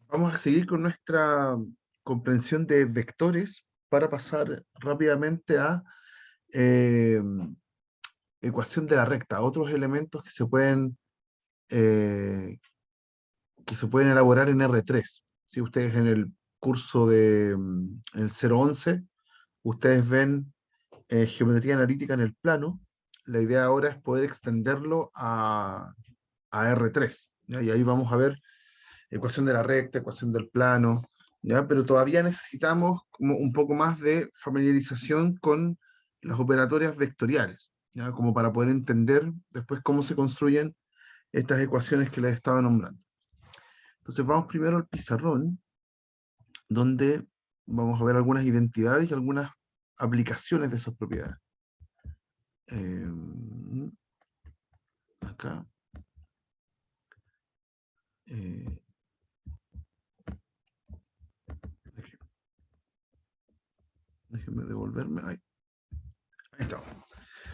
Vamos a seguir con nuestra comprensión de vectores para pasar rápidamente a eh, ecuación de la recta, otros elementos eh, que se pueden elaborar en R3. Si ustedes en el curso de el 011, ustedes ven geometría analítica en el plano, la idea ahora es poder extenderlo a R3, ¿ya? Y ahí vamos a ver ecuación de la recta, ecuación del plano, ¿ya? Pero todavía necesitamos como un poco más de familiarización con las operatorias vectoriales, ¿ya? Como para poder entender después cómo se construyen estas ecuaciones que les estaba nombrando. Entonces vamos primero al pizarrón, donde vamos a ver algunas identidades y algunas aplicaciones de esas propiedades. Acá. Eh, Déjenme devolverme. Ahí está.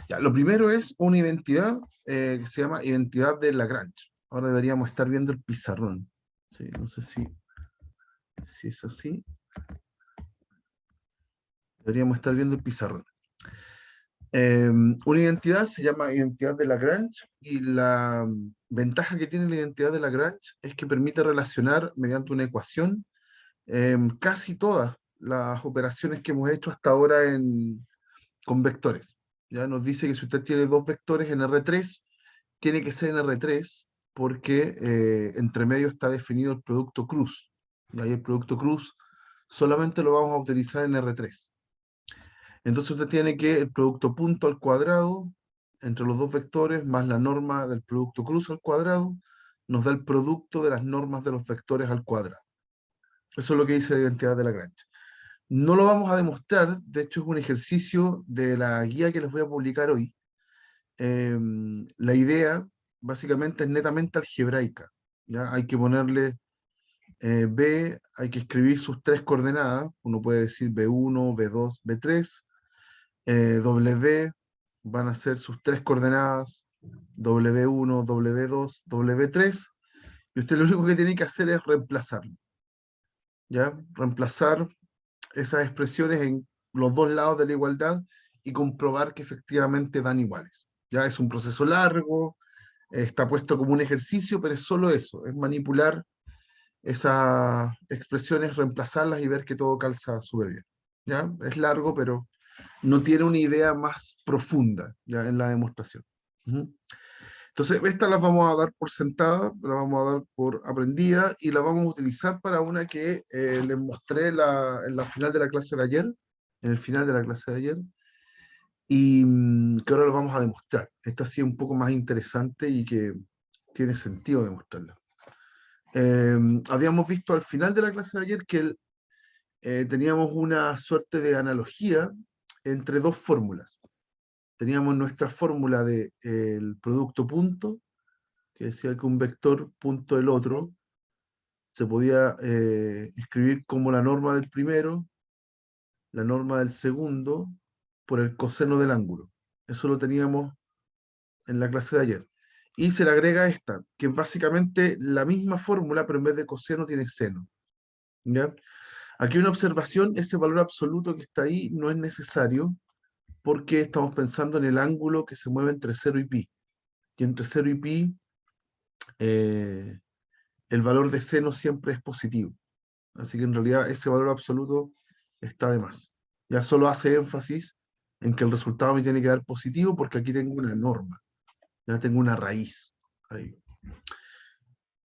Ya, lo primero es una identidad que se llama identidad de Lagrange. Ahora deberíamos estar viendo el pizarrón. Sí, no sé si es así. Deberíamos estar viendo el pizarrón. Una identidad se llama identidad de Lagrange y la ventaja que tiene la identidad de Lagrange es que permite relacionar mediante una ecuación casi todas las operaciones que hemos hecho hasta ahora con vectores. Ya nos dice que si usted tiene dos vectores en R3, tiene que ser en R3 porque entre medio está definido el producto cruz. Y ahí el producto cruz solamente lo vamos a utilizar en R3. Entonces usted tiene que el producto punto al cuadrado entre los dos vectores más la norma del producto cruz al cuadrado nos da el producto de las normas de los vectores al cuadrado. Eso es lo que dice la identidad de Lagrange. No lo vamos a demostrar, de hecho es un ejercicio de la guía que les voy a publicar hoy. La idea básicamente es netamente algebraica. ¿Ya? Hay que ponerle B, hay que escribir sus tres coordenadas, uno puede decir B1, B2, B3, W van a ser sus tres coordenadas, W1, W2, W3, y usted lo único que tiene que hacer es reemplazarlo. ¿Ya? Reemplazar esas expresiones en los dos lados de la igualdad y comprobar que efectivamente dan iguales. Ya es un proceso largo, está puesto como un ejercicio, pero es solo eso, es manipular esas expresiones, reemplazarlas y ver que todo calza súper bien. ¿Ya? Es largo, pero no tiene una idea más profunda ya en la demostración. Ujú. Entonces, estas las vamos a dar por sentada, las vamos a dar por aprendida y las vamos a utilizar para una que les mostré en la final de la clase de ayer, en el final de la clase de ayer, y que ahora lo vamos a demostrar. Esta sí es un poco más interesante y que tiene sentido demostrarla. Habíamos visto al final de la clase de ayer que teníamos una suerte de analogía entre dos fórmulas. Teníamos nuestra fórmula del producto punto, que decía que un vector punto del otro se podía escribir como la norma del primero, la norma del segundo, por el coseno del ángulo. Eso lo teníamos en la clase de ayer. Y se le agrega esta, que es básicamente la misma fórmula, pero en vez de coseno tiene seno. ¿Ya? Aquí una observación, ese valor absoluto que está ahí no es necesario porque estamos pensando en el ángulo que se mueve entre 0 y pi. Y entre 0 y pi, eh, el valor de seno siempre es positivo. Así que en realidad ese valor absoluto está de más. Ya solo hace énfasis en que el resultado me tiene que dar positivo porque aquí tengo una norma, ya tengo una raíz. Ahí.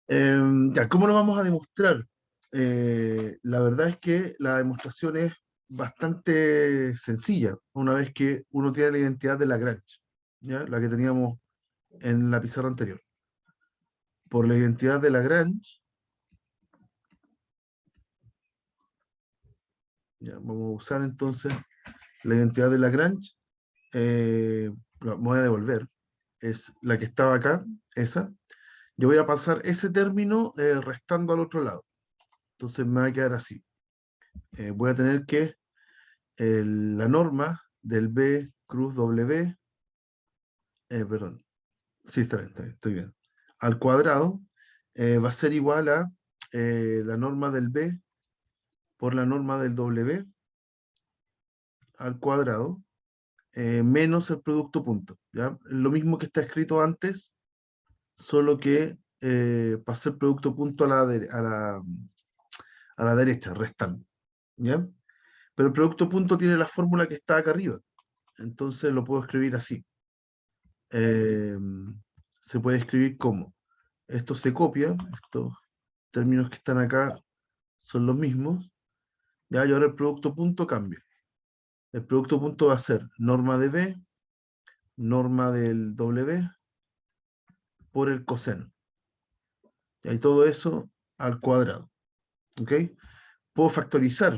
Ya, ¿cómo lo vamos a demostrar? La verdad es que la demostración es bastante sencilla, una vez que uno tiene la identidad de Lagrange, ¿ya? La que teníamos en la pizarra anterior. Por la identidad de Lagrange, ya, vamos a usar entonces la identidad de Lagrange, la voy a devolver, es la que estaba acá, esa. Yo voy a pasar ese término restando al otro lado. Entonces me va a quedar así. Voy a tener que la norma del B cruz W, perdón, sí, está bien, estoy bien, al cuadrado va a ser igual a la norma del B por la norma del W al cuadrado, menos el producto punto, ¿ya? Lo mismo que está escrito antes, solo que pasé el producto punto a la derecha, restando, ¿ya? Pero el producto punto tiene la fórmula que está acá arriba, entonces lo puedo escribir así. Eh, Se puede escribir como, esto se copia, estos términos que están acá son los mismos, ¿ya? Y ahora el producto punto cambia. El producto punto va a ser norma de B, norma del W, por el coseno. Y todo eso al cuadrado. ¿Ok? Puedo factorizar.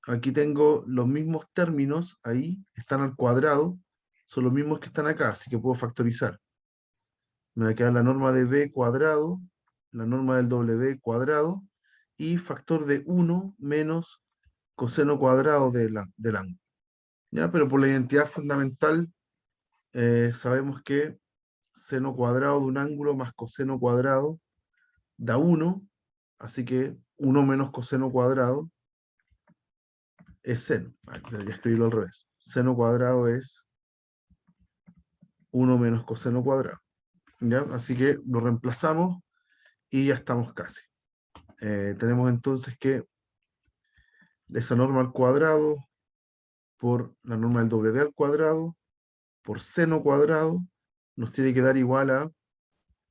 Aquí tengo los mismos términos, ahí están al cuadrado, son los mismos que están acá, así que puedo factorizar. Me va a quedar la norma de B cuadrado, la norma del W cuadrado, y factor de 1 menos coseno cuadrado del ángulo. ¿Ya? Pero por la identidad fundamental, sabemos que seno cuadrado de un ángulo más coseno cuadrado da 1, así que 1 menos coseno cuadrado es seno. Debería escribirlo al revés. Seno cuadrado es 1 menos coseno cuadrado. ¿Ya? Así que lo reemplazamos y ya estamos casi. Tenemos entonces que esa norma al cuadrado por la norma del W al cuadrado por seno cuadrado nos tiene que dar igual a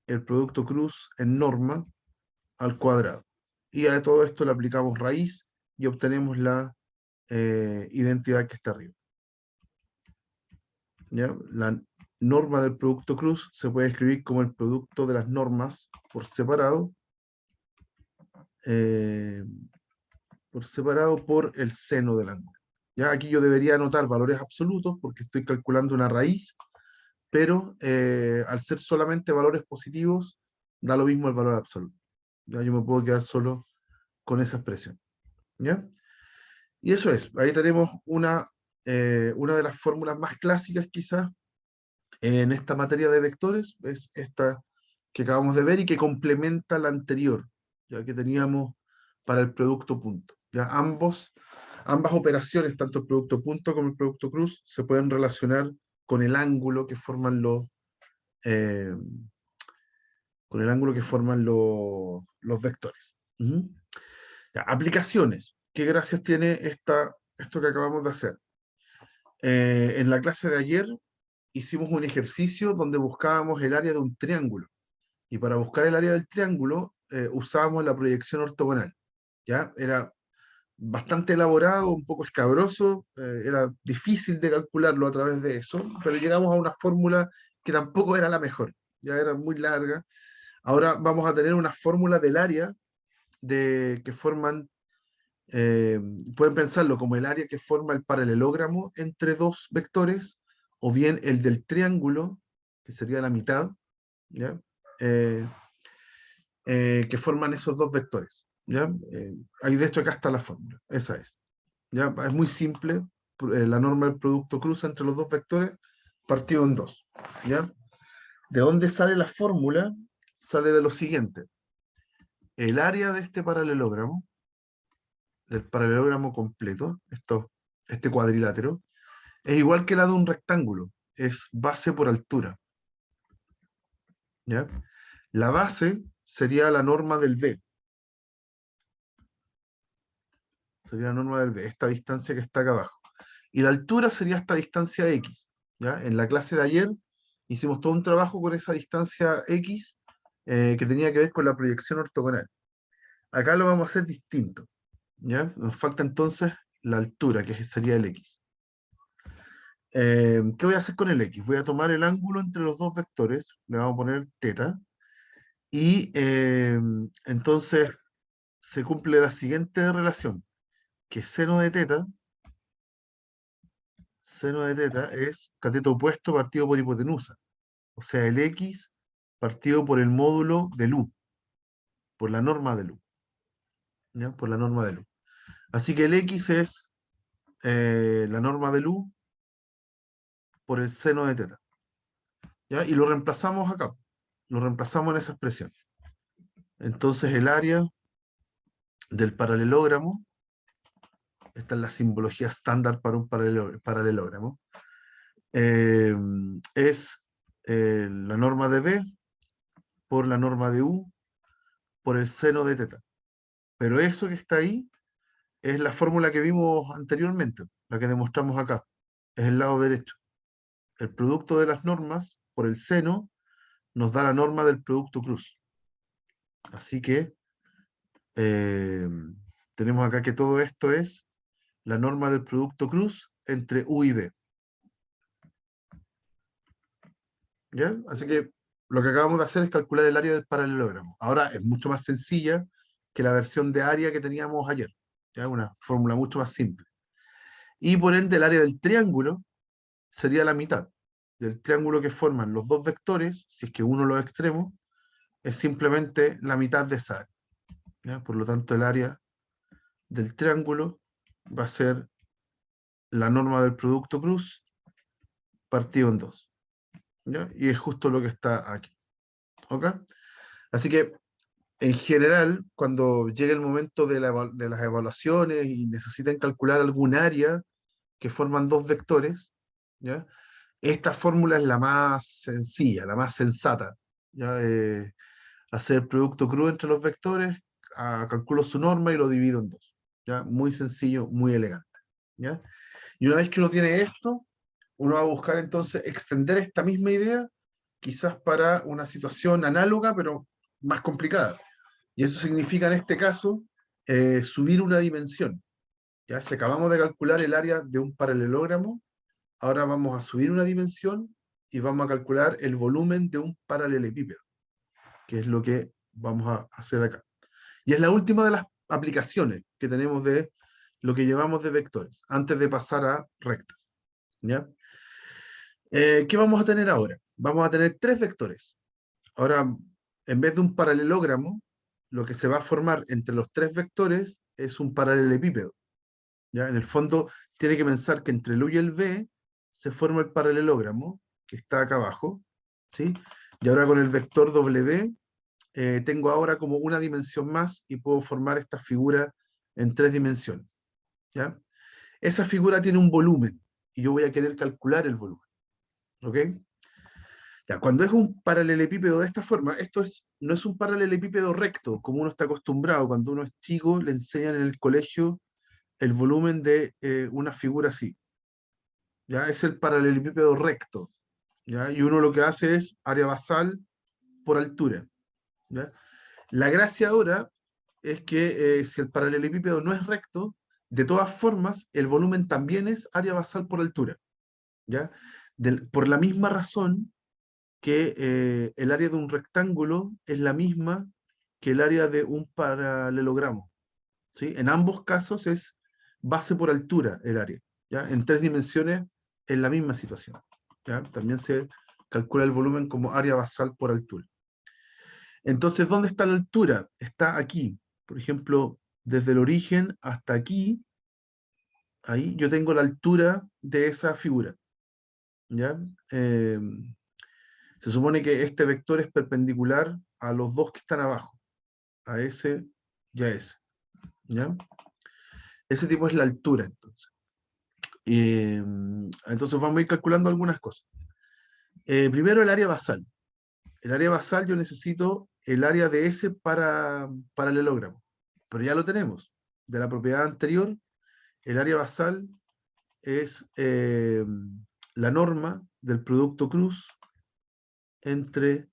el producto cruz en norma al cuadrado. Y a todo esto le aplicamos raíz y obtenemos la identidad que está arriba. ¿Ya? La norma del producto cruz se puede escribir como el producto de las normas eh, por separado por el seno del ángulo. ¿Ya? Aquí yo debería anotar valores absolutos porque estoy calculando una raíz, pero al ser solamente valores positivos, da lo mismo el valor absoluto. ¿Ya? Yo me puedo quedar solo con esa expresión. ¿Ya? Y eso es, ahí tenemos una de las fórmulas más clásicas quizás en esta materia de vectores, es esta que acabamos de ver y que complementa la anterior, ya que teníamos para el producto punto. Ya ambas operaciones, tanto el producto punto como el producto cruz, se pueden relacionar con el ángulo que forman eh, los vectores. Ya, aplicaciones. ¿Qué gracias tiene esto que acabamos de hacer? En la clase de ayer hicimos un ejercicio donde buscábamos el área de un triángulo. Y para buscar el área del triángulo usábamos la proyección ortogonal. ¿Ya? Era bastante elaborado, un poco escabroso, era difícil de calcularlo a través de eso, pero llegamos a una fórmula que tampoco era la mejor, ya era muy larga. Ahora vamos a tener una fórmula del área que forman, eh, pueden pensarlo como el área que forma el paralelogramo entre dos vectores, o bien el del triángulo, que sería la mitad, ¿ya? Eh, que forman esos dos vectores. ¿Ya? Ahí de hecho acá está la fórmula, esa es. ¿Ya? Es muy simple, la norma del producto cruza entre los dos vectores partido en dos. ¿Ya? ¿De dónde sale la fórmula? Sale de lo siguiente. El área de este paralelogramo, del paralelogramo completo, este cuadrilátero, es igual que la de un rectángulo, es base por altura. ¿Ya? La base sería la norma del B. Sería la norma del B, esta distancia que está acá abajo. Y la altura sería esta distancia X. ¿Ya? En la clase de ayer hicimos todo un trabajo con esa distancia X que tenía que ver con la proyección ortogonal. Acá lo vamos a hacer distinto. ¿Ya? Nos falta entonces la altura, que sería el X. ¿Qué voy a hacer con el X? Voy a tomar el ángulo entre los dos vectores, le vamos a poner teta, y entonces se cumple la siguiente relación, que seno de teta es cateto opuesto partido por hipotenusa. O sea, el X partido por el módulo del U, por la norma del U. ¿Ya? Por la norma del U. Así que el X es la norma del U por el seno de teta. ¿Ya? Y lo reemplazamos acá. Lo reemplazamos en esa expresión. Entonces el área del paralelogramo, esta es la simbología estándar para un paralelogramo, es la norma de B por la norma de U por el seno de teta. Pero eso que está ahí es la fórmula que vimos anteriormente, la que demostramos acá, es el lado derecho. El producto de las normas por el seno nos da la norma del producto cruz. Así que tenemos acá que todo esto es la norma del producto cruz entre U y B. ¿Ya? Así que lo que acabamos de hacer es calcular el área del paralelogramo. Ahora es mucho más sencilla que la versión de área que teníamos ayer. ¿Ya? Una fórmula mucho más simple. Y por ende el área del triángulo sería la mitad del triángulo que forman los dos vectores, si es que uno de los extremos, es simplemente la mitad de esa área. ¿Ya? Por lo tanto, el área del triángulo va a ser la norma del producto cruz partido en dos. ¿Ya? Y es justo lo que está aquí. ¿Ok? Así que, en general, cuando llegue el momento de las evaluaciones y necesiten calcular algún área que forman dos vectores, ¿ya? Esta fórmula es la más sencilla, la más sensata. ¿Ya? Hacer el producto crudo entre los vectores, calculo su norma y lo divido en dos. ¿Ya? Muy sencillo, muy elegante. ¿Ya? Y una vez que uno tiene esto, uno va a buscar entonces extender esta misma idea, quizás para una situación análoga, pero más complicada. Y eso significa en este caso subir una dimensión. Ya si acabamos de calcular el área de un paralelogramo, ahora vamos a subir una dimensión y vamos a calcular el volumen de un paralelepípedo, que es lo que vamos a hacer acá. Y es la última de las aplicaciones que tenemos de lo que llevamos de vectores, antes de pasar a rectas. ¿Ya? ¿Qué vamos a tener ahora? Vamos a tener tres vectores. Ahora, en vez de un paralelogramo, lo que se va a formar entre los tres vectores es un paralelepípedo. ¿Ya? En el fondo, tiene que pensar que entre el U y el B se forma el paralelogramo, que está acá abajo, ¿sí? Y ahora con el vector W, tengo ahora como una dimensión más y puedo formar esta figura en tres dimensiones. ¿Ya? Esa figura tiene un volumen y yo voy a querer calcular el volumen. ¿Ok? Ya, cuando es un paralelepípedo de esta forma, no es un paralelepípedo recto, como uno está acostumbrado. Cuando uno es chico, le enseñan en el colegio el volumen de una figura así. ¿Ya? Es el paralelepípedo recto. ¿Ya? Y uno lo que hace es área basal por altura. ¿Ya? La gracia ahora es que si el paralelepípedo no es recto, de todas formas, el volumen también es área basal por altura. ¿Ya? Por la misma razón que el área de un rectángulo es la misma que el área de un paralelogramo. ¿Sí? En ambos casos es base por altura el área. ¿Ya? En tres dimensiones es la misma situación. ¿Ya? También se calcula el volumen como área basal por altura. Entonces, ¿dónde está la altura? Está aquí. Por ejemplo, desde el origen hasta aquí, ahí yo tengo la altura de esa figura. ¿Ya? Se supone que este vector es perpendicular a los dos que están abajo, a ese y a ese. ¿Ya? Ese tipo es la altura, entonces. Entonces vamos a ir calculando algunas cosas. Primero el área basal. El área basal yo necesito el área de ese paralelogramo, pero ya lo tenemos. De la propiedad anterior, el área basal es la norma del producto cruz entre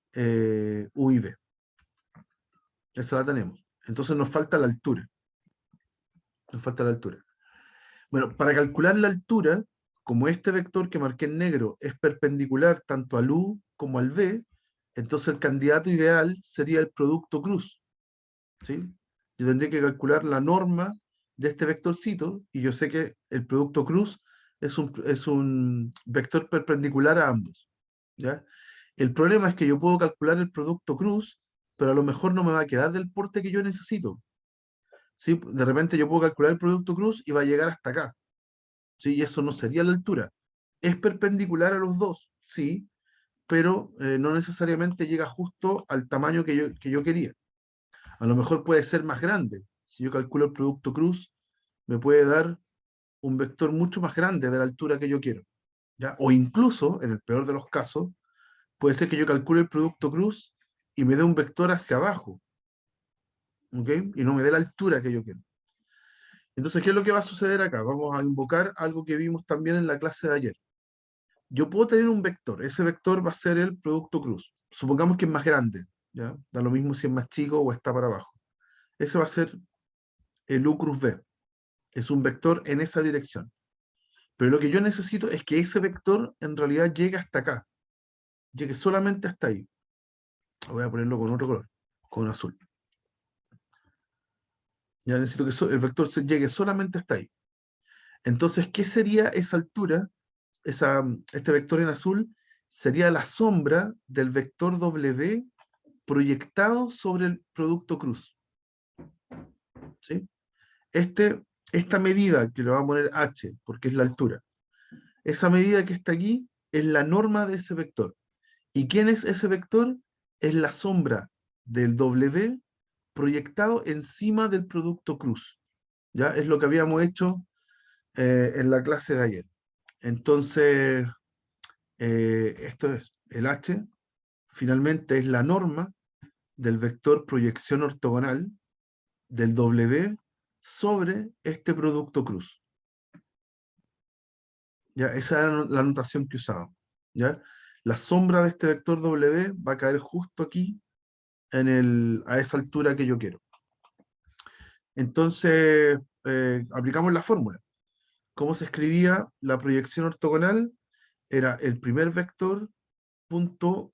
U y B. Esa la tenemos. Entonces nos falta la altura. Nos falta la altura. Bueno, para calcular la altura, como este vector que marqué en negro es perpendicular tanto al U como al B, entonces el candidato ideal sería el producto cruz. ¿Sí? Yo tendría que calcular la norma de este vectorcito y yo sé que el producto cruz es un vector perpendicular a ambos. ¿Ya? El problema es que yo puedo calcular el producto cruz, pero a lo mejor no me va a quedar del porte que yo necesito. ¿Sí? De repente yo puedo calcular el producto cruz y va a llegar hasta acá. ¿Sí? Y eso no sería la altura. Es perpendicular a los dos, sí, pero no necesariamente llega justo al tamaño que yo quería. A lo mejor puede ser más grande, si yo calculo el producto cruz, me puede dar un vector mucho más grande de la altura que yo quiero, ¿ya? O incluso, en el peor de los casos, puede ser que yo calcule el producto cruz y me dé un vector hacia abajo, ¿ok? Y no me dé la altura que yo quiero. Entonces, ¿qué es lo que va a suceder acá? Vamos a invocar algo que vimos también en la clase de ayer. Yo puedo tener un vector, ese vector va a ser el producto cruz. Supongamos que es más grande, ¿ya? Da lo mismo si es más chico o está para abajo. Ese va a ser el U cruz B. Es un vector en esa dirección. Pero lo que yo necesito es que ese vector en realidad llegue hasta acá, llegue solamente hasta ahí. Voy a ponerlo con otro color, con azul. Ya necesito que el vector llegue solamente hasta ahí. Entonces, ¿qué sería esa altura? Este vector en azul sería la sombra del vector W proyectado sobre el producto cruz. ¿Sí? Esta medida, que le vamos a poner h, porque es la altura, esa medida que está aquí es la norma de ese vector. ¿Y quién es ese vector? Es la sombra del W proyectado encima del producto cruz. ¿Ya? Es lo que habíamos hecho en la clase de ayer. Entonces, esto es el H, finalmente es la norma del vector proyección ortogonal del W sobre este producto cruz. ¿Ya? Esa era la notación que usaba. ¿Ya? La sombra de este vector W va a caer justo aquí a esa altura que yo quiero. Entonces, aplicamos la fórmula. ¿Cómo se escribía la proyección ortogonal? Era el primer vector punto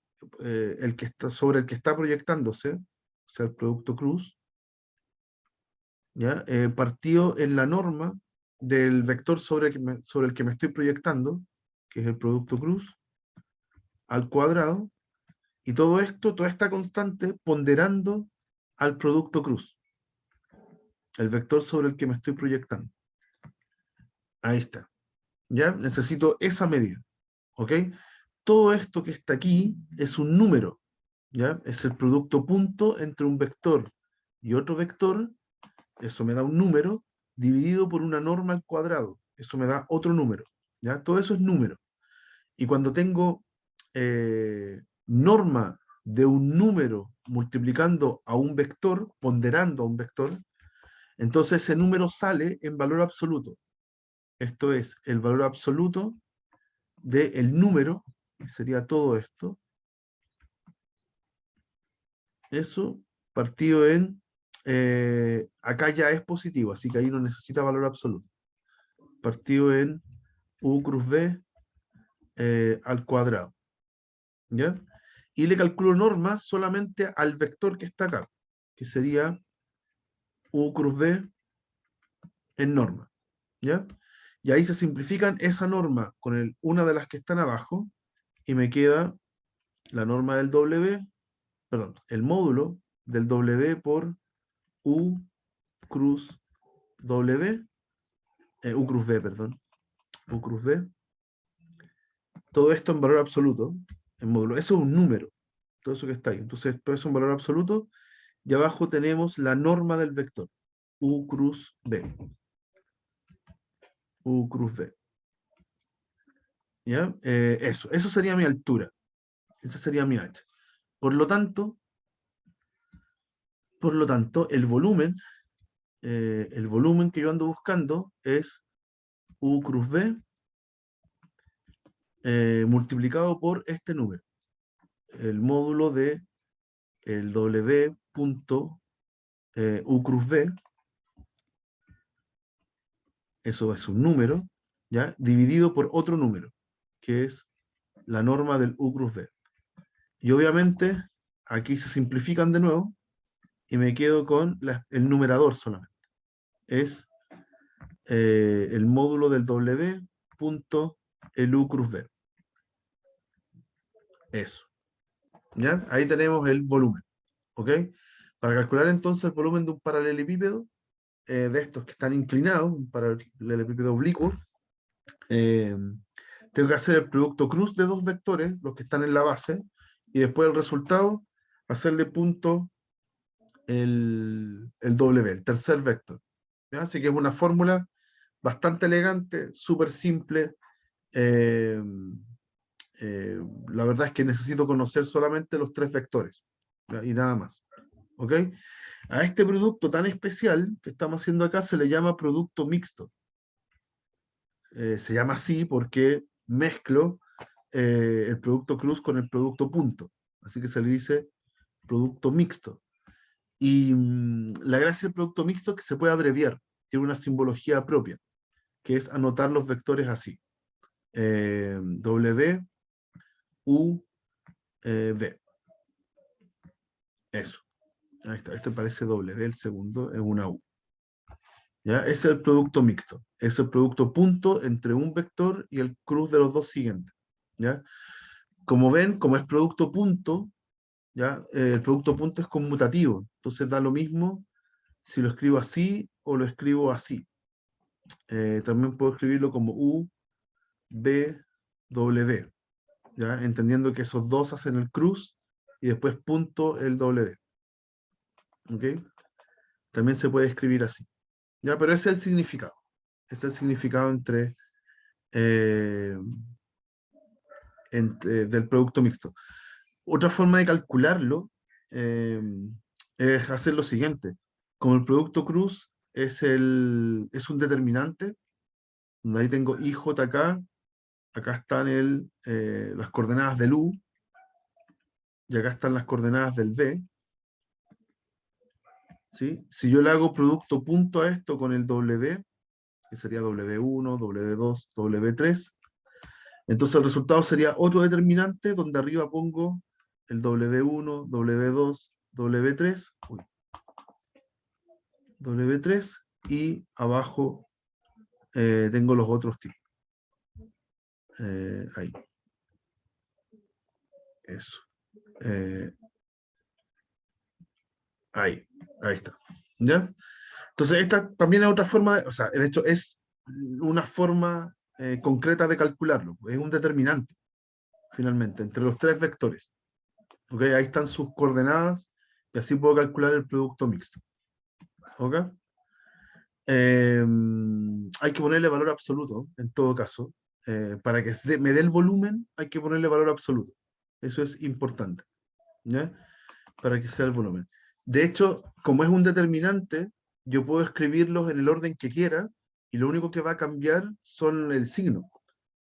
sobre el que está proyectándose, o sea, el producto cruz, ¿ya? Partido en la norma del vector sobre el que me estoy proyectando, que es el producto cruz, al cuadrado, y todo esto, toda esta constante, ponderando al producto cruz, el vector sobre el que me estoy proyectando. Ahí está. ¿Ya? Necesito esa medida. ¿Ok? Todo esto que está aquí es un número. ¿Ya? Es el producto punto entre un vector y otro vector. Eso me da un número dividido por una norma al cuadrado. Eso me da otro número. ¿Ya? Todo eso es número. Y cuando tengo norma de un número multiplicando a un vector, ponderando a un vector, entonces ese número sale en valor absoluto. Esto es el valor absoluto del número, que sería todo esto. Eso partido en... acá ya es positivo, así que ahí no necesita valor absoluto. Partido en U cruz B al cuadrado. ¿Ya? Y le calculo norma solamente al vector que está acá, que sería U cruz B en norma. ¿Ya? Y ahí se simplifican esa norma con una de las que están abajo y me queda la norma del W, perdón, el módulo del W por U cruz W, U cruz B, perdón, U cruz B. Todo esto en valor absoluto, en módulo. Eso es un número, todo eso que está ahí. Entonces, todo eso en valor absoluto. Y abajo tenemos la norma del vector, U cruz B. U cruz B. ¿Ya? Eso sería mi altura. Esa sería mi H. Por lo tanto, el volumen que yo ando buscando es U cruz B multiplicado por este número. El módulo de el W punto U cruz B, eso es un número, ¿ya? Dividido por otro número, que es la norma del U cruz B. Y obviamente aquí se simplifican de nuevo y me quedo con el numerador solamente. Es el módulo del W punto el U cruz B. Eso. ¿Ya? Ahí tenemos el volumen. ¿Ok? Para calcular entonces el volumen de un paralelepípedo, de estos que están inclinados, un paralelepípedo oblicuo, tengo que hacer el producto cruz de dos vectores, los que están en la base, y después el resultado, hacerle punto el W, el tercer vector. ¿Ya? Así que es una fórmula bastante elegante, súper simple. eh, la verdad es que necesito conocer solamente los tres vectores, ¿ya? Y nada más. ¿Ok? A este producto tan especial que estamos haciendo acá se le llama producto mixto. Se llama así porque mezclo el producto cruz con el producto punto. Así que se le dice producto mixto. Y la gracia del producto mixto es que se puede abreviar, tiene una simbología propia, que es anotar los vectores así. W, U, V. Eso. Ahí está. Este parece W, el segundo es una U. ¿Ya? Ese es el producto mixto. Es el producto punto entre un vector y el cruz de los dos siguientes. ¿Ya? Como ven, como es producto punto, ¿ya? El producto punto es conmutativo. Entonces da lo mismo si lo escribo así o lo escribo así. También puedo escribirlo como U, B, W. ¿Ya? Entendiendo que esos dos hacen el cruz y después punto el W. ¿Ok? También se puede escribir así. ¿Ya? Pero ese es el significado. Ese es el significado eh, del producto mixto. Otra forma de calcularlo eh, es hacer lo siguiente. Como el producto cruz es un determinante, donde ahí tengo IJK, acá están las coordenadas del U, y acá están las coordenadas del V. ¿Sí? Si yo le hago producto punto a esto con el W, que sería W1, W2, W3, entonces el resultado sería otro determinante donde arriba pongo el W1, W2, W3, W3 y abajo tengo los otros tipos. Ahí. Eso. Ahí. Ahí está. ¿Ya? Entonces esta también es otra forma, o sea, de hecho es una forma concreta de calcularlo. Es un determinante, finalmente, entre los tres vectores. ¿Ok? Ahí están sus coordenadas y así puedo calcular el producto mixto. ¿Ok? Hay que ponerle valor absoluto, en todo caso. Para que me dé el volumen, hay que ponerle valor absoluto. Eso es importante, ¿ya? Para que sea el volumen. De hecho, como es un determinante, yo puedo escribirlos en el orden que quiera y lo único que va a cambiar son el signo,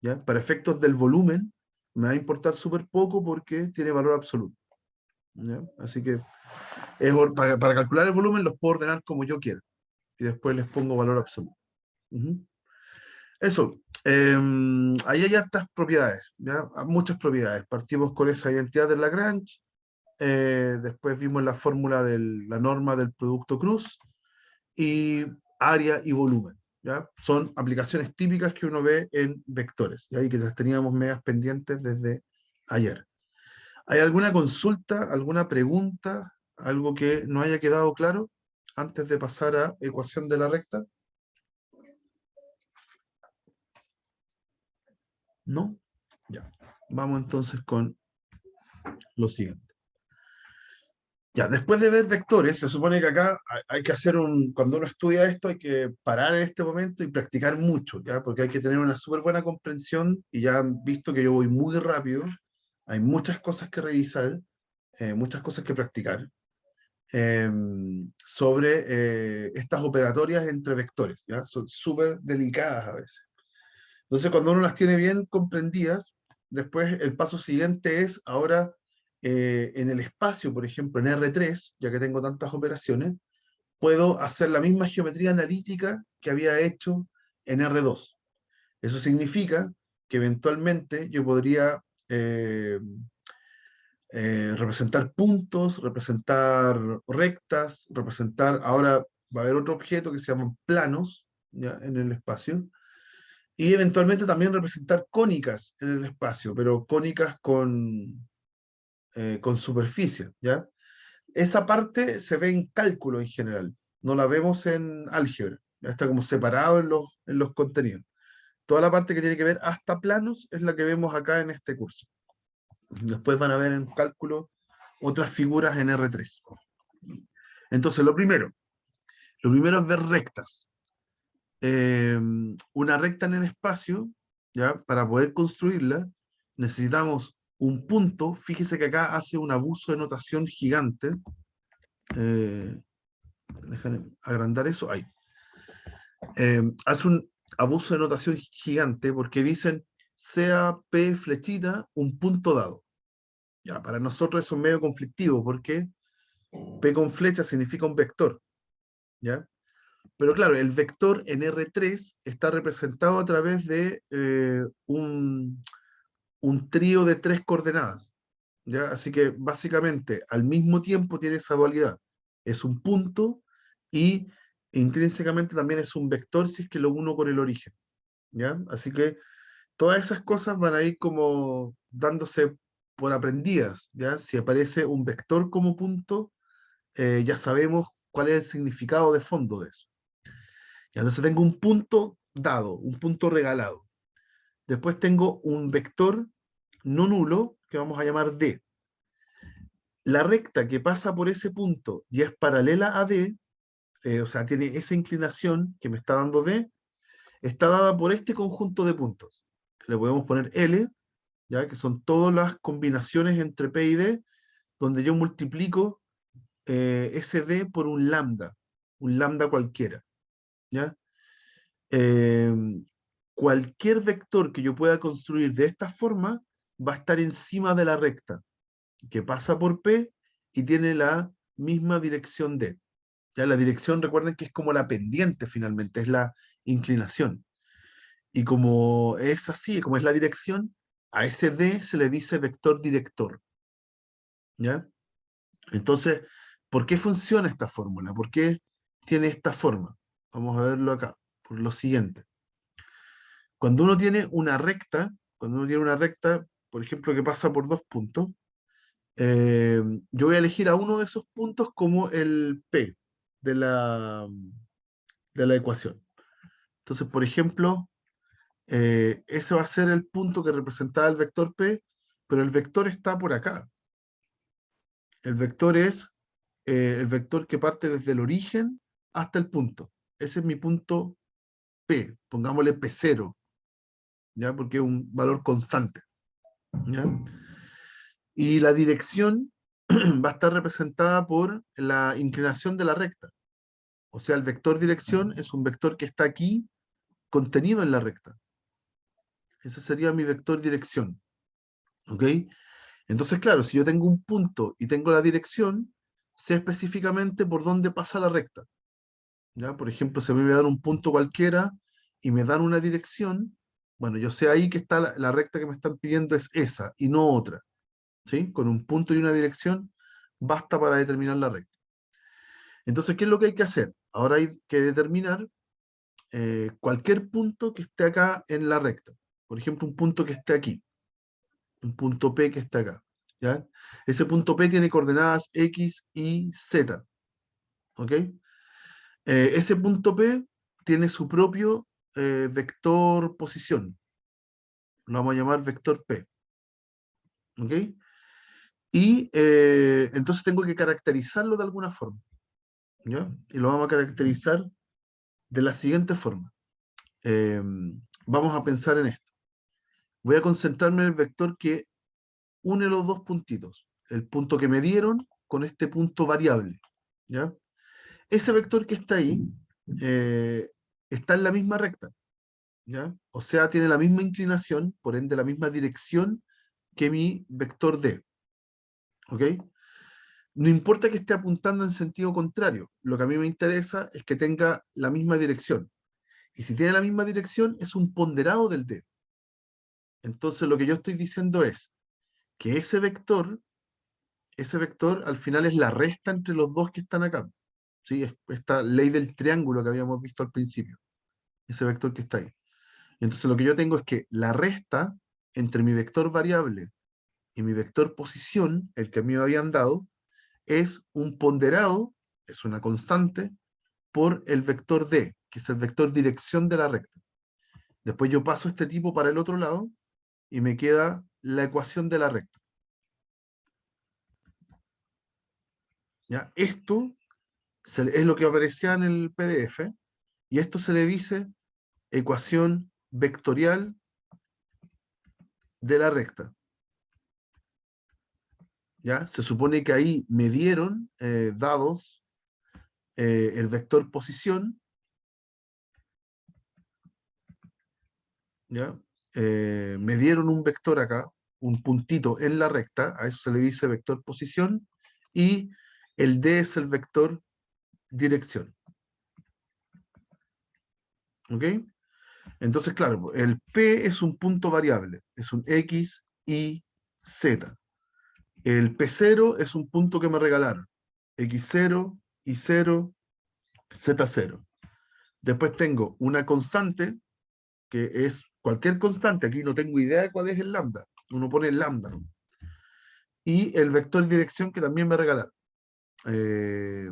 ¿ya? Para efectos del volumen, me va a importar súper poco porque tiene valor absoluto, ¿ya? Así que para calcular el volumen los puedo ordenar como yo quiera y después les pongo valor absoluto. Ujú. Eso, ahí hay hartas propiedades, ¿ya? Muchas propiedades. Partimos con esa identidad de Lagrange, después vimos la fórmula de la norma del producto cruz y área y volumen, ¿ya? Son aplicaciones típicas que uno ve en vectores, ¿ya? Y que las teníamos medias pendientes desde ayer. ¿Hay alguna consulta, alguna pregunta, algo que no haya quedado claro antes de pasar a ecuación de la recta? ¿No? Ya. Vamos entonces con lo siguiente. Ya, después de ver vectores, se supone que acá hay que hacer cuando uno estudia esto, hay que parar en este momento y practicar mucho, ¿ya? Porque hay que tener una súper buena comprensión y ya han visto que yo voy muy rápido, hay muchas cosas que revisar, muchas cosas que practicar eh, sobre estas operatorias entre vectores, ¿ya? Son súper delicadas a veces. Entonces, cuando uno las tiene bien comprendidas, después el paso siguiente es ahora en el espacio, por ejemplo, en R3, ya que tengo tantas operaciones, puedo hacer la misma geometría analítica que había hecho en R2. Eso significa que eventualmente yo podría representar puntos, representar rectas, representar, ahora va a haber otro objeto que se llaman planos, ¿ya? En el espacio, y eventualmente también representar cónicas en el espacio, pero cónicas con superficie, ¿ya? Esa parte se ve en cálculo en general, no la vemos en álgebra, ya está como separado en los contenidos. Toda la parte que tiene que ver hasta planos es la que vemos acá en este curso. Después van a ver en cálculo otras figuras en R3. Entonces, lo primero es ver rectas. Una recta en el espacio, ¿ya? Para poder construirla, necesitamos un punto. Fíjese que acá hace un abuso de notación gigante. Eh, Déjame agrandar eso. Ahí. Hace un abuso de notación gigante porque dicen sea P flechita un punto dado. Ya, para nosotros eso es medio conflictivo porque P con flecha significa un vector. ¿Ya? Pero claro, el vector en R3 está representado a través de un trío de tres coordenadas. ¿Ya? Así que básicamente al mismo tiempo tiene esa dualidad. Es un punto y intrínsecamente también es un vector si es que lo uno con el origen. ¿Ya? Así que todas esas cosas van a ir como dándose por aprendidas. ¿Ya? Si aparece un vector como punto, ya sabemos cuál es el significado de fondo de eso. ¿Ya? Entonces tengo un punto dado, un punto regalado. Después tengo un vector no nulo que vamos a llamar D. La recta que pasa por ese punto y es paralela a D, o sea, tiene esa inclinación que me está dando D, está dada por este conjunto de puntos. Le podemos poner L, ¿ya? Que son todas las combinaciones entre P y D, donde yo multiplico ese D por un lambda cualquiera. ¿Ya? Eh, Cualquier vector que yo pueda construir de esta forma va a estar encima de la recta, que pasa por P y tiene la misma dirección D. Ya la dirección, recuerden que es como la pendiente finalmente, es la inclinación. Y como es así, como es la dirección, a ese D se le dice vector director. ¿Ya? Entonces, ¿por qué funciona esta fórmula? ¿Por qué tiene esta forma? Vamos a verlo acá, por lo siguiente. Cuando uno tiene una recta, por ejemplo, que pasa por dos puntos, yo voy a elegir a uno de esos puntos como el P de la ecuación. Entonces, por ejemplo, ese va a ser el punto que representaba el vector P, pero el vector está por acá. El vector es el vector que parte desde el origen hasta el punto. Ese es mi punto P, pongámosle P0, ¿ya? Porque es un valor constante, ¿ya? Y la dirección va a estar representada por la inclinación de la recta. O sea, el vector dirección es un vector que está aquí contenido en la recta. Ese sería mi vector dirección. ¿Ok? Entonces, claro, si yo tengo un punto y tengo la dirección, sé específicamente por dónde pasa la recta. ¿Ya? Por ejemplo, si me voy a dar un punto cualquiera y me dan una dirección, bueno, yo sé ahí que está la recta que me están pidiendo es esa y no otra. ¿Sí? Con un punto y una dirección basta para determinar la recta. Entonces, ¿qué es lo que hay que hacer? Ahora hay que determinar cualquier punto que esté acá en la recta. Por ejemplo, un punto que esté aquí, un punto P que está acá. ¿Ya? Ese punto P tiene coordenadas X, Y, Z. ¿Ok? Ese punto P tiene su propio vector posición. Lo vamos a llamar vector P. ¿Ok? Y entonces tengo que caracterizarlo de alguna forma. ¿Ya? Y lo vamos a caracterizar de la siguiente forma. Eh, Vamos a pensar en esto. Voy a concentrarme en el vector que une los dos puntitos. El punto que me dieron con este punto variable. ¿Ya? Ese vector que está ahí eh, está en la misma recta. ¿Ya? O sea, tiene la misma inclinación, por ende la misma dirección que mi vector D. ¿Ok? No importa que esté apuntando en sentido contrario. Lo que a mí me interesa es que tenga la misma dirección. Y si tiene la misma dirección, es un ponderado del D. Entonces lo que yo estoy diciendo es que ese vector al final es la resta entre los dos que están acá. ¿Sí? Es esta ley del triángulo que habíamos visto al principio. Ese vector que está ahí. Entonces lo que yo tengo es que la resta entre mi vector variable y mi vector posición, el que a mí me habían dado, es un ponderado, es una constante, por el vector D, que es el vector dirección de la recta. Después yo paso este tipo para el otro lado y me queda la ecuación de la recta. ¿Ya? Esto Es lo que aparecía en el PDF, y esto se le dice ecuación vectorial de la recta. ¿Ya? Se supone que ahí me dieron dados el vector posición, ¿ya? Me dieron un vector acá, un puntito en la recta, a eso se le dice vector posición, y el D es el vector dirección. ¿Ok? Entonces, claro, el P es un punto variable, es un X, Y, Z. El P0 es un punto que me regalaron, X0, Y0, Z0. Después tengo una constante, que es cualquier constante, aquí no tengo idea de cuál es el lambda, uno pone el lambda, ¿no? Y el vector de dirección que también me regalaron. Eh,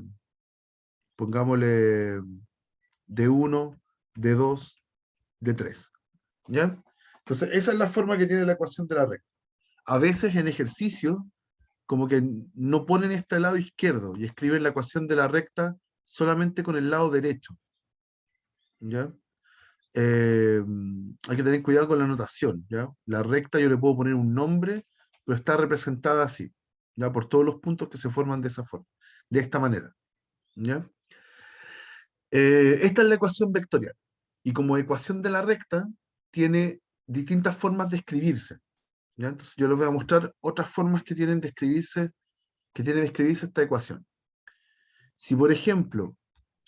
Pongámosle D1, D2, D3. ¿Ya? Entonces, esa es la forma que tiene la ecuación de la recta. A veces en ejercicio, como que no ponen este lado izquierdo y escriben la ecuación de la recta solamente con el lado derecho. ¿Ya? Hay que tener cuidado con la notación, ¿ya? La recta yo le puedo poner un nombre, pero está representada así, ¿ya? Por todos los puntos que se forman de esa forma, de esta manera, ¿ya? Esta es la ecuación vectorial. Y como ecuación de la recta, tiene distintas formas de escribirse, ¿ya? Entonces yo les voy a mostrar otras formas que tiene de escribirse esta ecuación. Si, por ejemplo,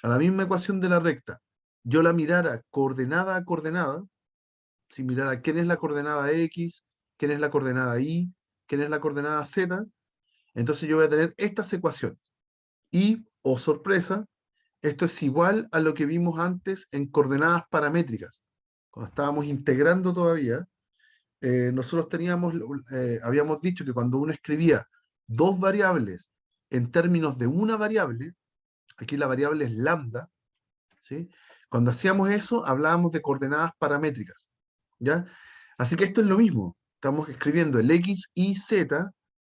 a la misma ecuación de la recta, yo la mirara coordenada a coordenada, si mirara quién es la coordenada X, quién es la coordenada Y, quién es la coordenada Z, entonces yo voy a tener estas ecuaciones. Y, oh sorpresa, esto es igual a lo que vimos antes en coordenadas paramétricas. Cuando estábamos integrando todavía, nosotros habíamos dicho que cuando uno escribía dos variables en términos de una variable, aquí la variable es lambda, ¿sí? Cuando hacíamos eso, hablábamos de coordenadas paramétricas, ¿ya? Así que esto es lo mismo. Estamos escribiendo el X, Y, Z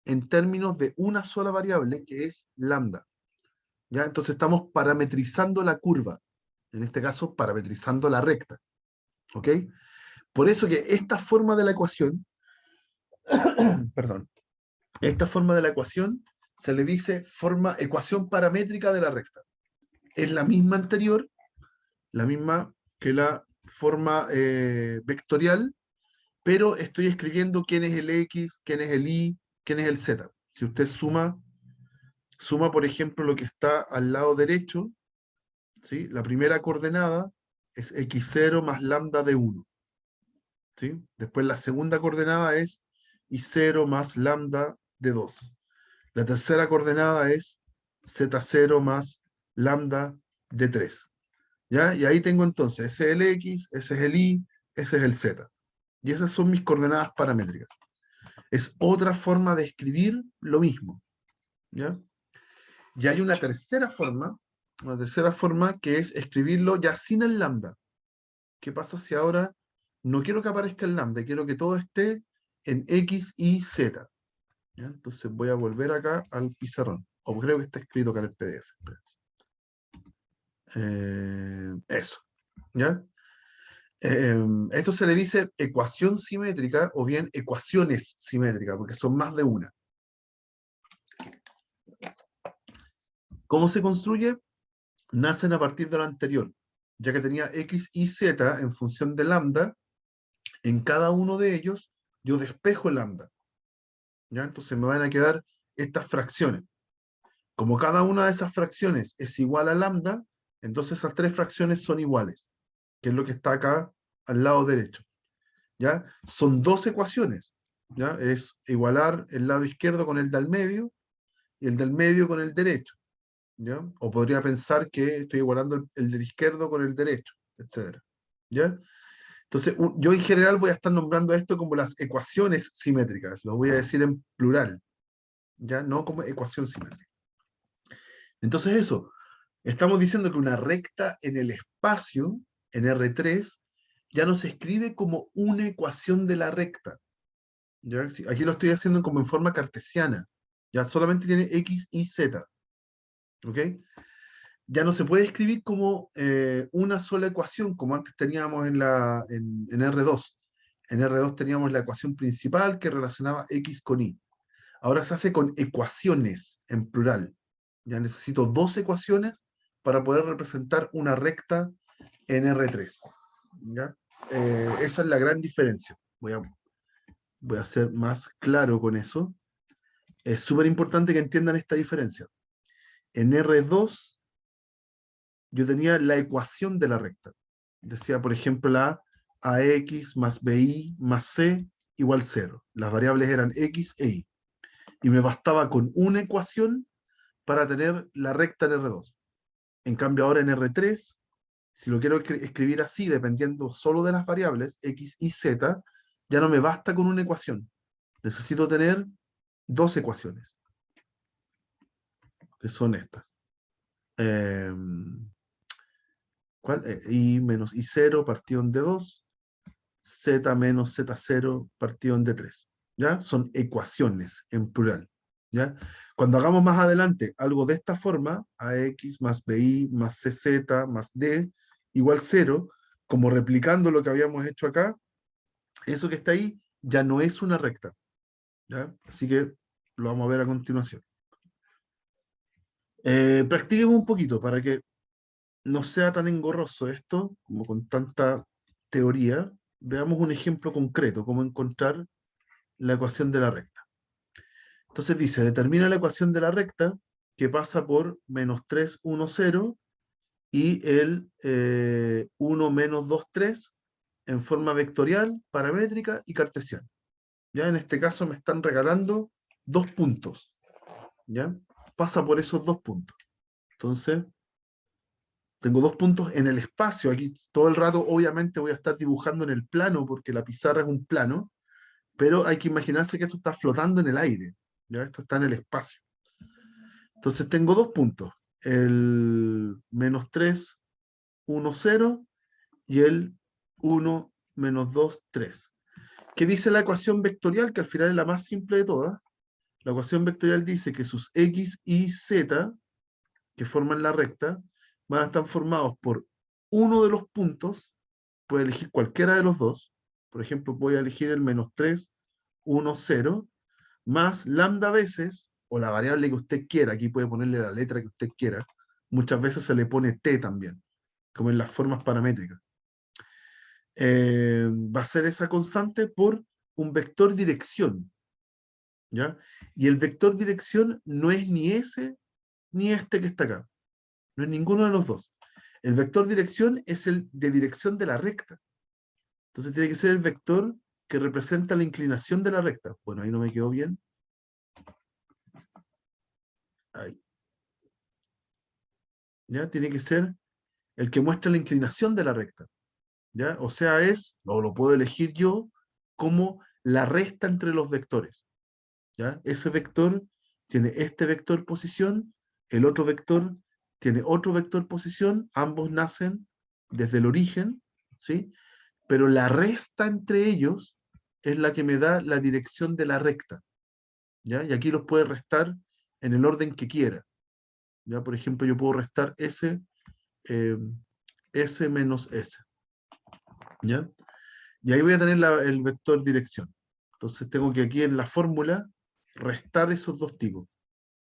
en términos de una sola variable que es lambda, ¿ya? Entonces estamos parametrizando la curva. En este caso, parametrizando la recta, ¿ok? Por eso que esta forma de la ecuación, perdón, esta forma de la ecuación se le dice ecuación paramétrica de la recta. Es la misma anterior, la misma que la forma vectorial, pero estoy escribiendo quién es el X, quién es el Y, quién es el Z. Si usted suma por ejemplo lo que está al lado derecho, ¿sí? La primera coordenada es x0 más lambda de 1. ¿Sí? Después la segunda coordenada es y0 más lambda de 2. La tercera coordenada es z0 más lambda de 3. ¿Ya? Y ahí tengo entonces, ese es el X, ese es el Y, ese es el Z. Y esas son mis coordenadas paramétricas. Es otra forma de escribir lo mismo. ¿Ya? Y hay una tercera forma que es escribirlo ya sin el lambda. ¿Qué pasa si ahora no quiero que aparezca el lambda, quiero que todo esté en X, Y, Z? ¿Ya? Entonces voy a volver acá al pizarrón. O creo que está escrito acá en el PDF. Eso. ¿Ya? Esto se le dice ecuación simétrica o bien ecuaciones simétricas, porque son más de una. ¿Cómo se construye? Nacen a partir de lo anterior, ya que tenía X y Z en función de lambda, en cada uno de ellos yo despejo lambda. ¿Ya? Entonces me van a quedar estas fracciones. Como cada una de esas fracciones es igual a lambda, entonces esas tres fracciones son iguales, que es lo que está acá al lado derecho. ¿Ya? Son dos ecuaciones. ¿Ya? Es igualar el lado izquierdo con el del medio y el del medio con el derecho. ¿Ya? O podría pensar que estoy igualando el del izquierdo con el derecho, etc. ¿Ya? Entonces, yo en general voy a estar nombrando esto como las ecuaciones simétricas, lo voy a decir en plural, ya no como ecuación simétrica. Entonces eso, estamos diciendo que una recta en el espacio, en R3, ya no se escribe como una ecuación de la recta. ¿Ya? Aquí lo estoy haciendo como en forma cartesiana, ya solamente tiene X y Z. ¿Ok? ya no se puede escribir como una sola ecuación, como antes teníamos en R2. En R2 teníamos la ecuación principal que relacionaba X con Y. Ahora se hace con ecuaciones en plural. Ya necesito dos ecuaciones para poder representar una recta en R3. ¿Ya? Esa es la gran diferencia. Voy a ser más claro con eso. Es súper importante que entiendan esta diferencia. En R2 yo tenía la ecuación de la recta. Decía, por ejemplo, la AX más BI más C igual 0. Las variables eran X e Y. Y me bastaba con una ecuación para tener la recta en R2. En cambio, ahora en R3, si lo quiero escribir así, dependiendo solo de las variables X y Z, ya no me basta con una ecuación. Necesito tener dos ecuaciones, que son estas. Eh, ¿Cuál? Y menos I0 partido en D2, Z menos Z0 partido en D3. ¿Ya? Son ecuaciones en plural. ¿Ya? Cuando hagamos más adelante algo de esta forma, AX más BI más CZ más D igual 0, como replicando lo que habíamos hecho acá, eso que está ahí ya no es una recta. ¿Ya? Así que lo vamos a ver a continuación. Practiquemos un poquito para que no sea tan engorroso esto, como con tanta teoría. Veamos un ejemplo concreto, cómo encontrar la ecuación de la recta. Entonces dice, determina la ecuación de la recta que pasa por menos 3, 1, 0 y el 1 menos 2, 3 en forma vectorial, paramétrica y cartesiana. Ya en este caso me están regalando dos puntos. ¿Ya? Pasa por esos dos puntos. Entonces, tengo dos puntos en el espacio. Aquí todo el rato obviamente voy a estar dibujando en el plano porque la pizarra es un plano, pero hay que imaginarse que esto está flotando en el aire. ¿Ya? Esto está en el espacio. Entonces tengo dos puntos. El menos 3, 1, 0 y el 1, menos 2, 3. ¿Qué dice la ecuación vectorial? Que al final es la más simple de todas. La ecuación vectorial dice que sus X y Z, que forman la recta, van a estar formados por uno de los puntos, puede elegir cualquiera de los dos, por ejemplo, voy a elegir el menos 3, 1, 0, más lambda veces, o la variable que usted quiera, aquí puede ponerle la letra que usted quiera, muchas veces se le pone t también, como en las formas paramétricas. Va a ser esa constante por un vector dirección, ¿ya? Y el vector dirección no es ni ese ni este que está acá. No es ninguno de los dos. El vector dirección es el de dirección de la recta. Entonces tiene que ser el vector que representa la inclinación de la recta. Bueno, ahí no me quedó bien. Ahí. ¿Ya? Tiene que ser el que muestra la inclinación de la recta. ¿Ya? O sea, o lo puedo elegir yo, como la resta entre los vectores. ¿Ya? Ese vector tiene este vector posición, el otro vector tiene otro vector posición, ambos nacen desde el origen, ¿sí? Pero la resta entre ellos es la que me da la dirección de la recta, ¿ya? Y aquí los puede restar en el orden que quiera, ¿ya? Por ejemplo, yo puedo restar S, S menos S, ¿ya? Y ahí voy a tener el vector dirección. Entonces tengo que aquí en la fórmula restar esos dos tipos.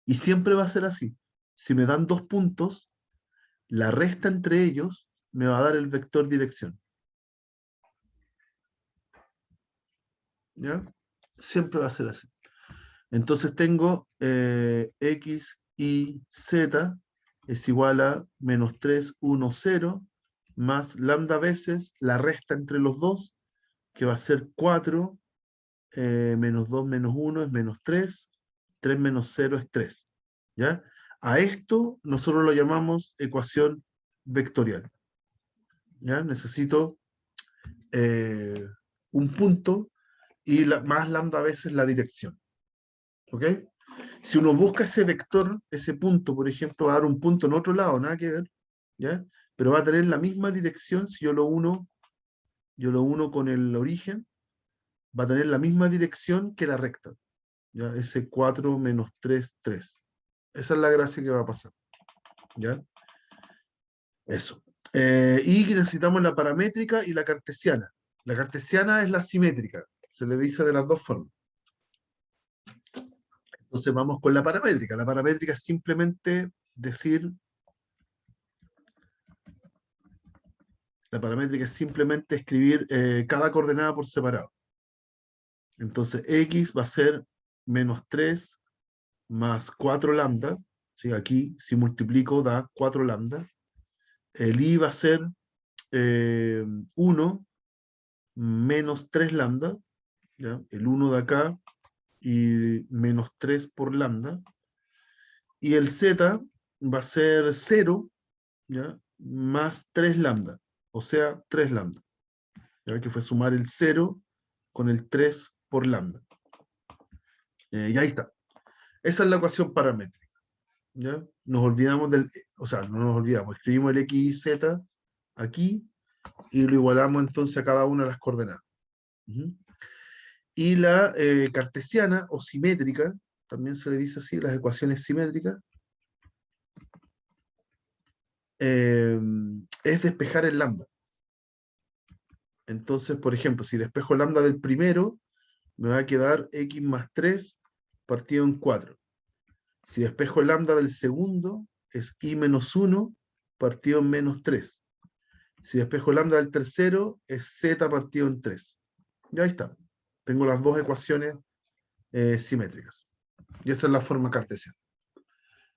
Y siempre va a ser así. Si me dan dos puntos, la resta entre ellos me va a dar el vector dirección. ¿Ya? Siempre va a ser así. Entonces tengo X y Z es igual a menos 3, 1, 0, más lambda veces la resta entre los dos, que va a ser 4, menos 2 menos 1 es menos 3, 3 menos 0 es 3. ¿Ya? A esto nosotros lo llamamos ecuación vectorial. ¿Ya? Necesito un punto y más lambda veces la dirección. ¿Ok? Si uno busca ese vector, ese punto, por ejemplo, va a dar un punto en otro lado, nada que ver, ¿ya? Pero va a tener la misma dirección si yo lo uno con el origen, va a tener la misma dirección que la recta, ¿ya? Ese 4 menos 3, 3. Esa es la gracia que va a pasar, ¿ya? Eso. Y necesitamos la paramétrica y la cartesiana. La cartesiana es la simétrica, se le dice de las dos formas. Entonces vamos con la paramétrica. La paramétrica es simplemente decir, la paramétrica es simplemente escribir cada coordenada por separado. Entonces x va a ser menos 3 más 4 lambda. ¿Sí? Aquí, si multiplico, da 4 lambda. El y va a ser 1 menos 3 lambda. ¿Ya? El 1 de acá y menos 3 por lambda. Y el z va a ser 0, ¿ya? Más 3 lambda, o sea, 3 lambda. ¿Ya? Que fue sumar el 0 con el 3 por lambda. Y ahí está. Esa es la ecuación paramétrica. ¿Ya? Nos olvidamos del, o sea, no nos olvidamos, escribimos el x y z aquí y lo igualamos entonces a cada una de las coordenadas. Y la cartesiana o simétrica, también se le dice así, las ecuaciones simétricas, es despejar el lambda. Entonces, por ejemplo, si despejo lambda del primero, me va a quedar x más 3 partido en 4. Si despejo lambda del segundo, es y menos 1 partido en menos 3. Si despejo lambda del tercero, es z partido en 3. Y ahí está. Tengo las dos ecuaciones simétricas. Y esa es la forma cartesiana.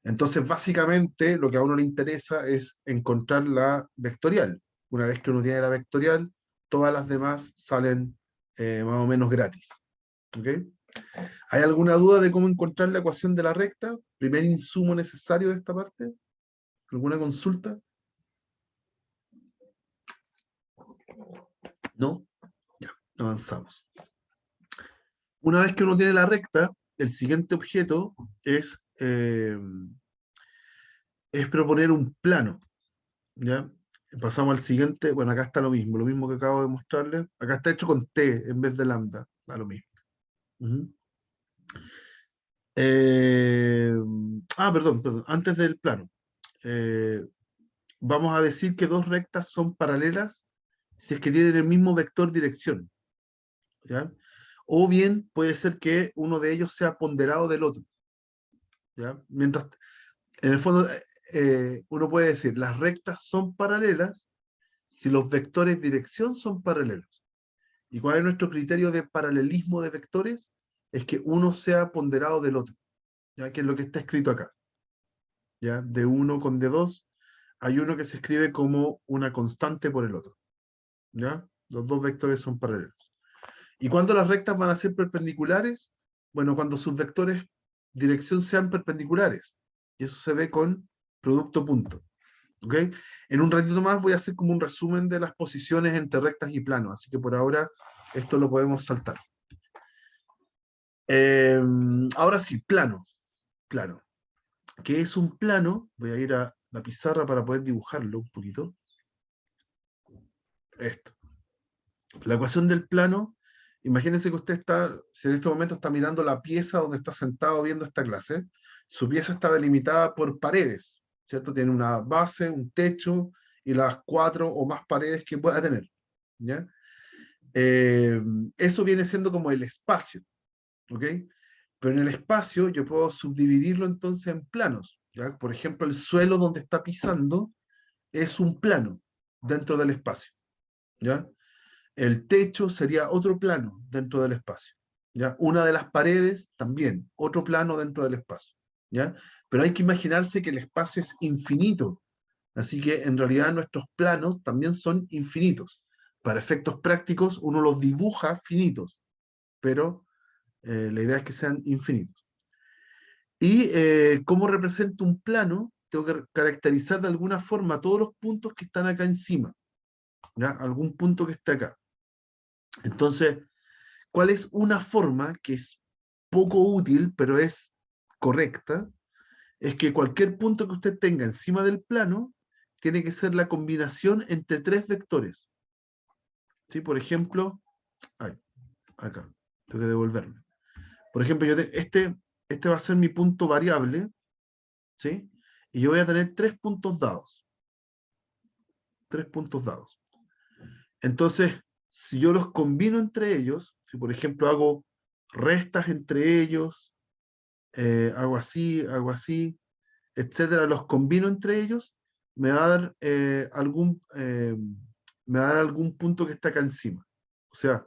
Entonces, básicamente, lo que a uno le interesa es encontrar la vectorial. Una vez que uno tiene la vectorial, todas las demás salen más o menos gratis. ¿Ok? ¿Hay alguna duda de cómo encontrar la ecuación de la recta? ¿Primer insumo necesario de esta parte? ¿Alguna consulta? ¿No? Ya, avanzamos. Una vez que uno tiene la recta, el siguiente objeto es proponer un plano. ¿Ya? Pasamos al siguiente. Bueno, acá está lo mismo que acabo de mostrarles. Acá está hecho con t en vez de lambda. Da lo mismo. Ujú. Eh, perdón. Antes del plano. Eh, Vamos a decir que dos rectas son paralelas si es que tienen el mismo vector dirección. ¿Ya? O bien puede ser que uno de ellos sea ponderado del otro. ¿Ya? Mientras, en el fondo, uno puede decir, las rectas son paralelas si los vectores dirección son paralelos. ¿Y cuál es nuestro criterio de paralelismo de vectores? Es que uno sea ponderado del otro, ¿ya? Que es lo que está escrito acá. ¿Ya? De 1 con D2, hay uno que se escribe como una constante por el otro. ¿Ya? Los dos vectores son paralelos. ¿Y cuándo las rectas van a ser perpendiculares? Bueno, cuando sus vectores dirección sean perpendiculares. Y eso se ve con producto punto. ¿Ok? En un ratito más voy a hacer como un resumen de las posiciones entre rectas y planos, así que por ahora esto lo podemos saltar. Ahora sí, plano. Plano. ¿Qué es un plano? Voy a ir a la pizarra para poder dibujarlo un poquito. Esto. La ecuación del plano, imagínense que usted está, si en este momento está mirando la pieza donde está sentado viendo esta clase, su pieza está delimitada por paredes, ¿cierto? Tiene una base, un techo y las 4 o más paredes que pueda tener, ¿ya? Eso viene siendo como el espacio, ¿ok? Pero en el espacio yo puedo subdividirlo entonces en planos, ¿ya? Por ejemplo, el suelo donde está pisando es un plano dentro del espacio, ¿ya? El techo sería otro plano dentro del espacio, ¿ya? Una de las paredes también, otro plano dentro del espacio, ¿ya? Pero hay que imaginarse que el espacio es infinito, así que en realidad nuestros planos también son infinitos. Para efectos prácticos uno los dibuja finitos, pero la idea es que sean infinitos. Y cómo represento un plano, tengo que caracterizar de alguna forma todos los puntos que están acá encima, ¿ya? Algún punto que esté acá. Entonces, ¿cuál es una forma que es poco útil, pero es correcta? Es que cualquier punto que usted tenga encima del plano tiene que ser la combinación entre tres vectores. ¿Sí? Por ejemplo, ay, acá, tengo que devolverme. Por ejemplo, este va a ser mi punto variable, ¿sí? Y yo voy a tener tres puntos dados. 3 puntos dados. Entonces, si yo los combino entre ellos, si por ejemplo hago restas entre ellos, hago así, etcétera, los combino entre ellos, me va a dar me va a dar algún punto que está acá encima. O sea,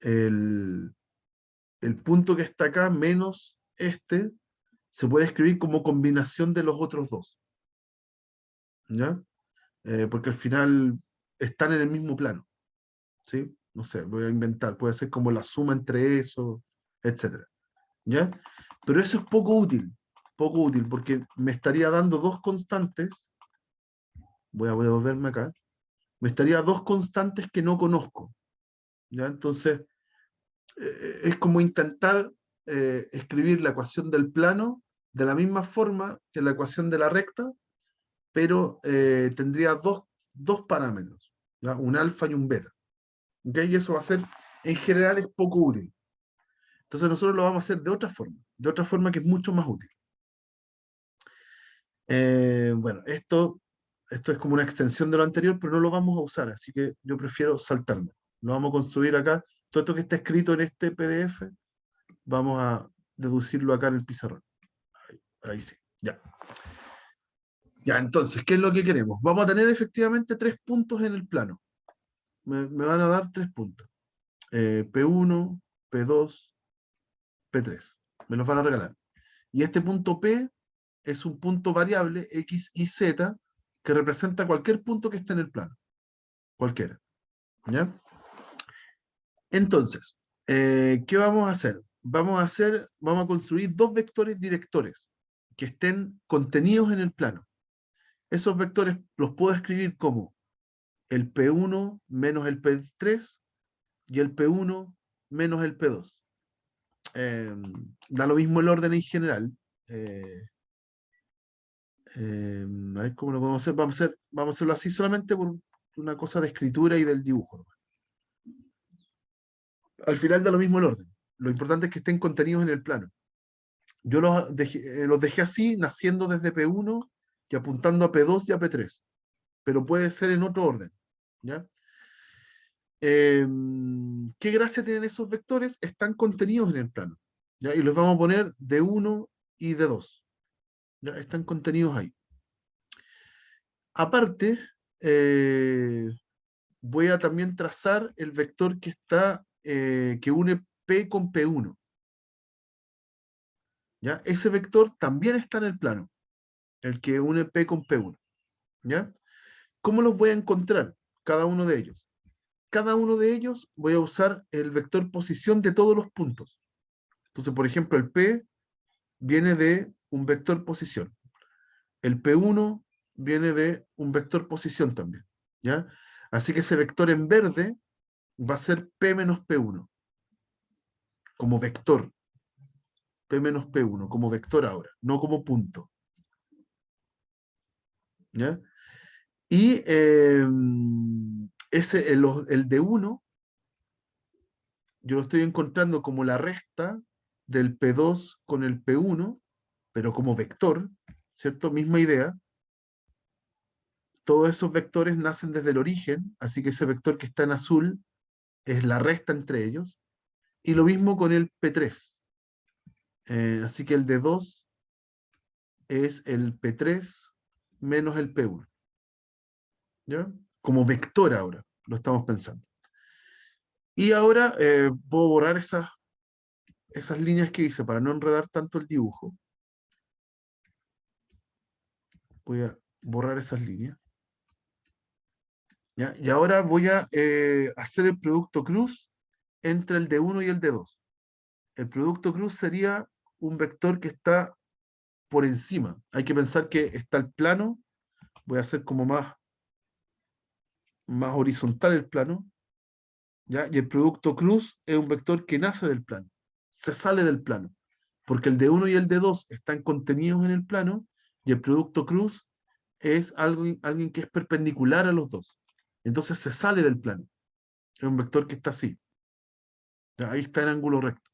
el, el punto que está acá menos este se puede escribir como combinación de los otros dos. ¿Ya? Porque al final están en el mismo plano. ¿Sí? No sé, voy a inventar, puede ser como la suma entre eso, etcétera. ¿Ya? Pero eso es poco útil, porque me estaría dando dos constantes, voy a volverme acá, me estaría dos constantes que no conozco. ¿Ya? Entonces, es como intentar escribir la ecuación del plano de la misma forma que la ecuación de la recta, pero tendría dos parámetros, ¿ya? Un alfa y un beta. ¿Okay? Y eso va a ser, en general, es poco útil. Entonces nosotros lo vamos a hacer de otra forma que es mucho más útil. Bueno, esto es como una extensión de lo anterior, pero no lo vamos a usar, así que yo prefiero saltarme. Lo vamos a construir acá. Todo esto que está escrito en este PDF, vamos a deducirlo acá en el pizarrón. Ahí sí, ya. Ya, entonces, ¿qué es lo que queremos? Vamos a tener efectivamente 3 puntos en el plano. Me van a dar 3 puntos. P1, P2, P3. Me los van a regalar. Y este punto P es un punto variable X y Z que representa cualquier punto que esté en el plano. Cualquiera. ¿Ya? Entonces, ¿qué vamos a hacer? Vamos a construir dos vectores directores que estén contenidos en el plano. Esos vectores los puedo escribir como el P1 menos el P3 y el P1 menos el P2. Da lo mismo el orden en general. A ver cómo lo podemos hacer. Vamos a hacerlo así solamente por una cosa de escritura y del dibujo. Al final da lo mismo el orden. Lo importante es que estén contenidos en el plano. Yo los dejé así, naciendo desde P1 y apuntando a P2 y a P3. Pero puede ser en otro orden. ¿Ya? ¿Qué gracia tienen esos vectores? Están contenidos en el plano. ¿Ya? Y los vamos a poner de 1 y de 2. ¿Ya? Están contenidos ahí. Aparte, voy a también trazar el vector que une P con P1. ¿Ya? Ese vector también está en el plano, el que une P con P1. ¿Ya? ¿Cómo los voy a encontrar? Cada uno de ellos. Cada uno de ellos voy a usar el vector posición de todos los puntos. Entonces, por ejemplo, el P viene de un vector posición. El P1 viene de un vector posición también. ¿Ya? Así que ese vector en verde va a ser P menos P1 como vector. P menos P1 como vector ahora, no como punto. ¿Ya? Y el de 1, yo lo estoy encontrando como la resta del P2 con el P1, pero como vector, ¿cierto? Misma idea. Todos esos vectores nacen desde el origen, así que ese vector que está en azul es la resta entre ellos. Y lo mismo con el P3. Así que el de 2 es el P3 menos el P1. ¿Ya? Como vector ahora, lo estamos pensando. Y ahora puedo borrar esas líneas que hice para no enredar tanto el dibujo. Voy a borrar esas líneas. ¿Ya? Y ahora voy a hacer el producto cruz entre el de 1 y el de 2. El producto cruz sería un vector que está por encima. Hay que pensar que está el plano. Voy a hacer como más horizontal el plano. ¿Ya? Y el producto cruz es un vector que nace del plano. Se sale del plano. Porque el de 1 y el de 2 están contenidos en el plano y el producto cruz es alguien que es perpendicular a los dos. Entonces se sale del plano. Es un vector que está así. ¿Ya? Ahí está en ángulo recto.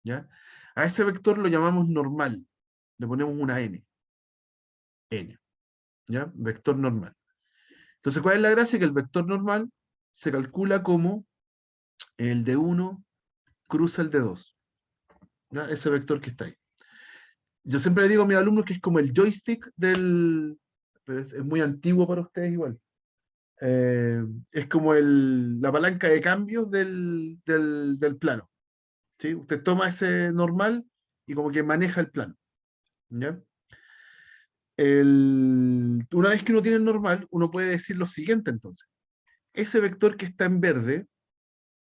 ¿Ya? A ese vector lo llamamos normal. Le ponemos una n. N. ¿Ya? Vector normal. Entonces, ¿cuál es la gracia? Que el vector normal se calcula como el de 1 cruza el de 2. ¿Ya? Ese vector que está ahí. Yo siempre le digo a mis alumnos que es como el joystick del... Pero es muy antiguo para ustedes igual. Es como la palanca de cambios del plano. ¿Sí? Usted toma ese normal y como que maneja el plano. ¿Ya? Una vez que uno tiene el normal, uno puede decir lo siguiente entonces. Ese vector que está en verde,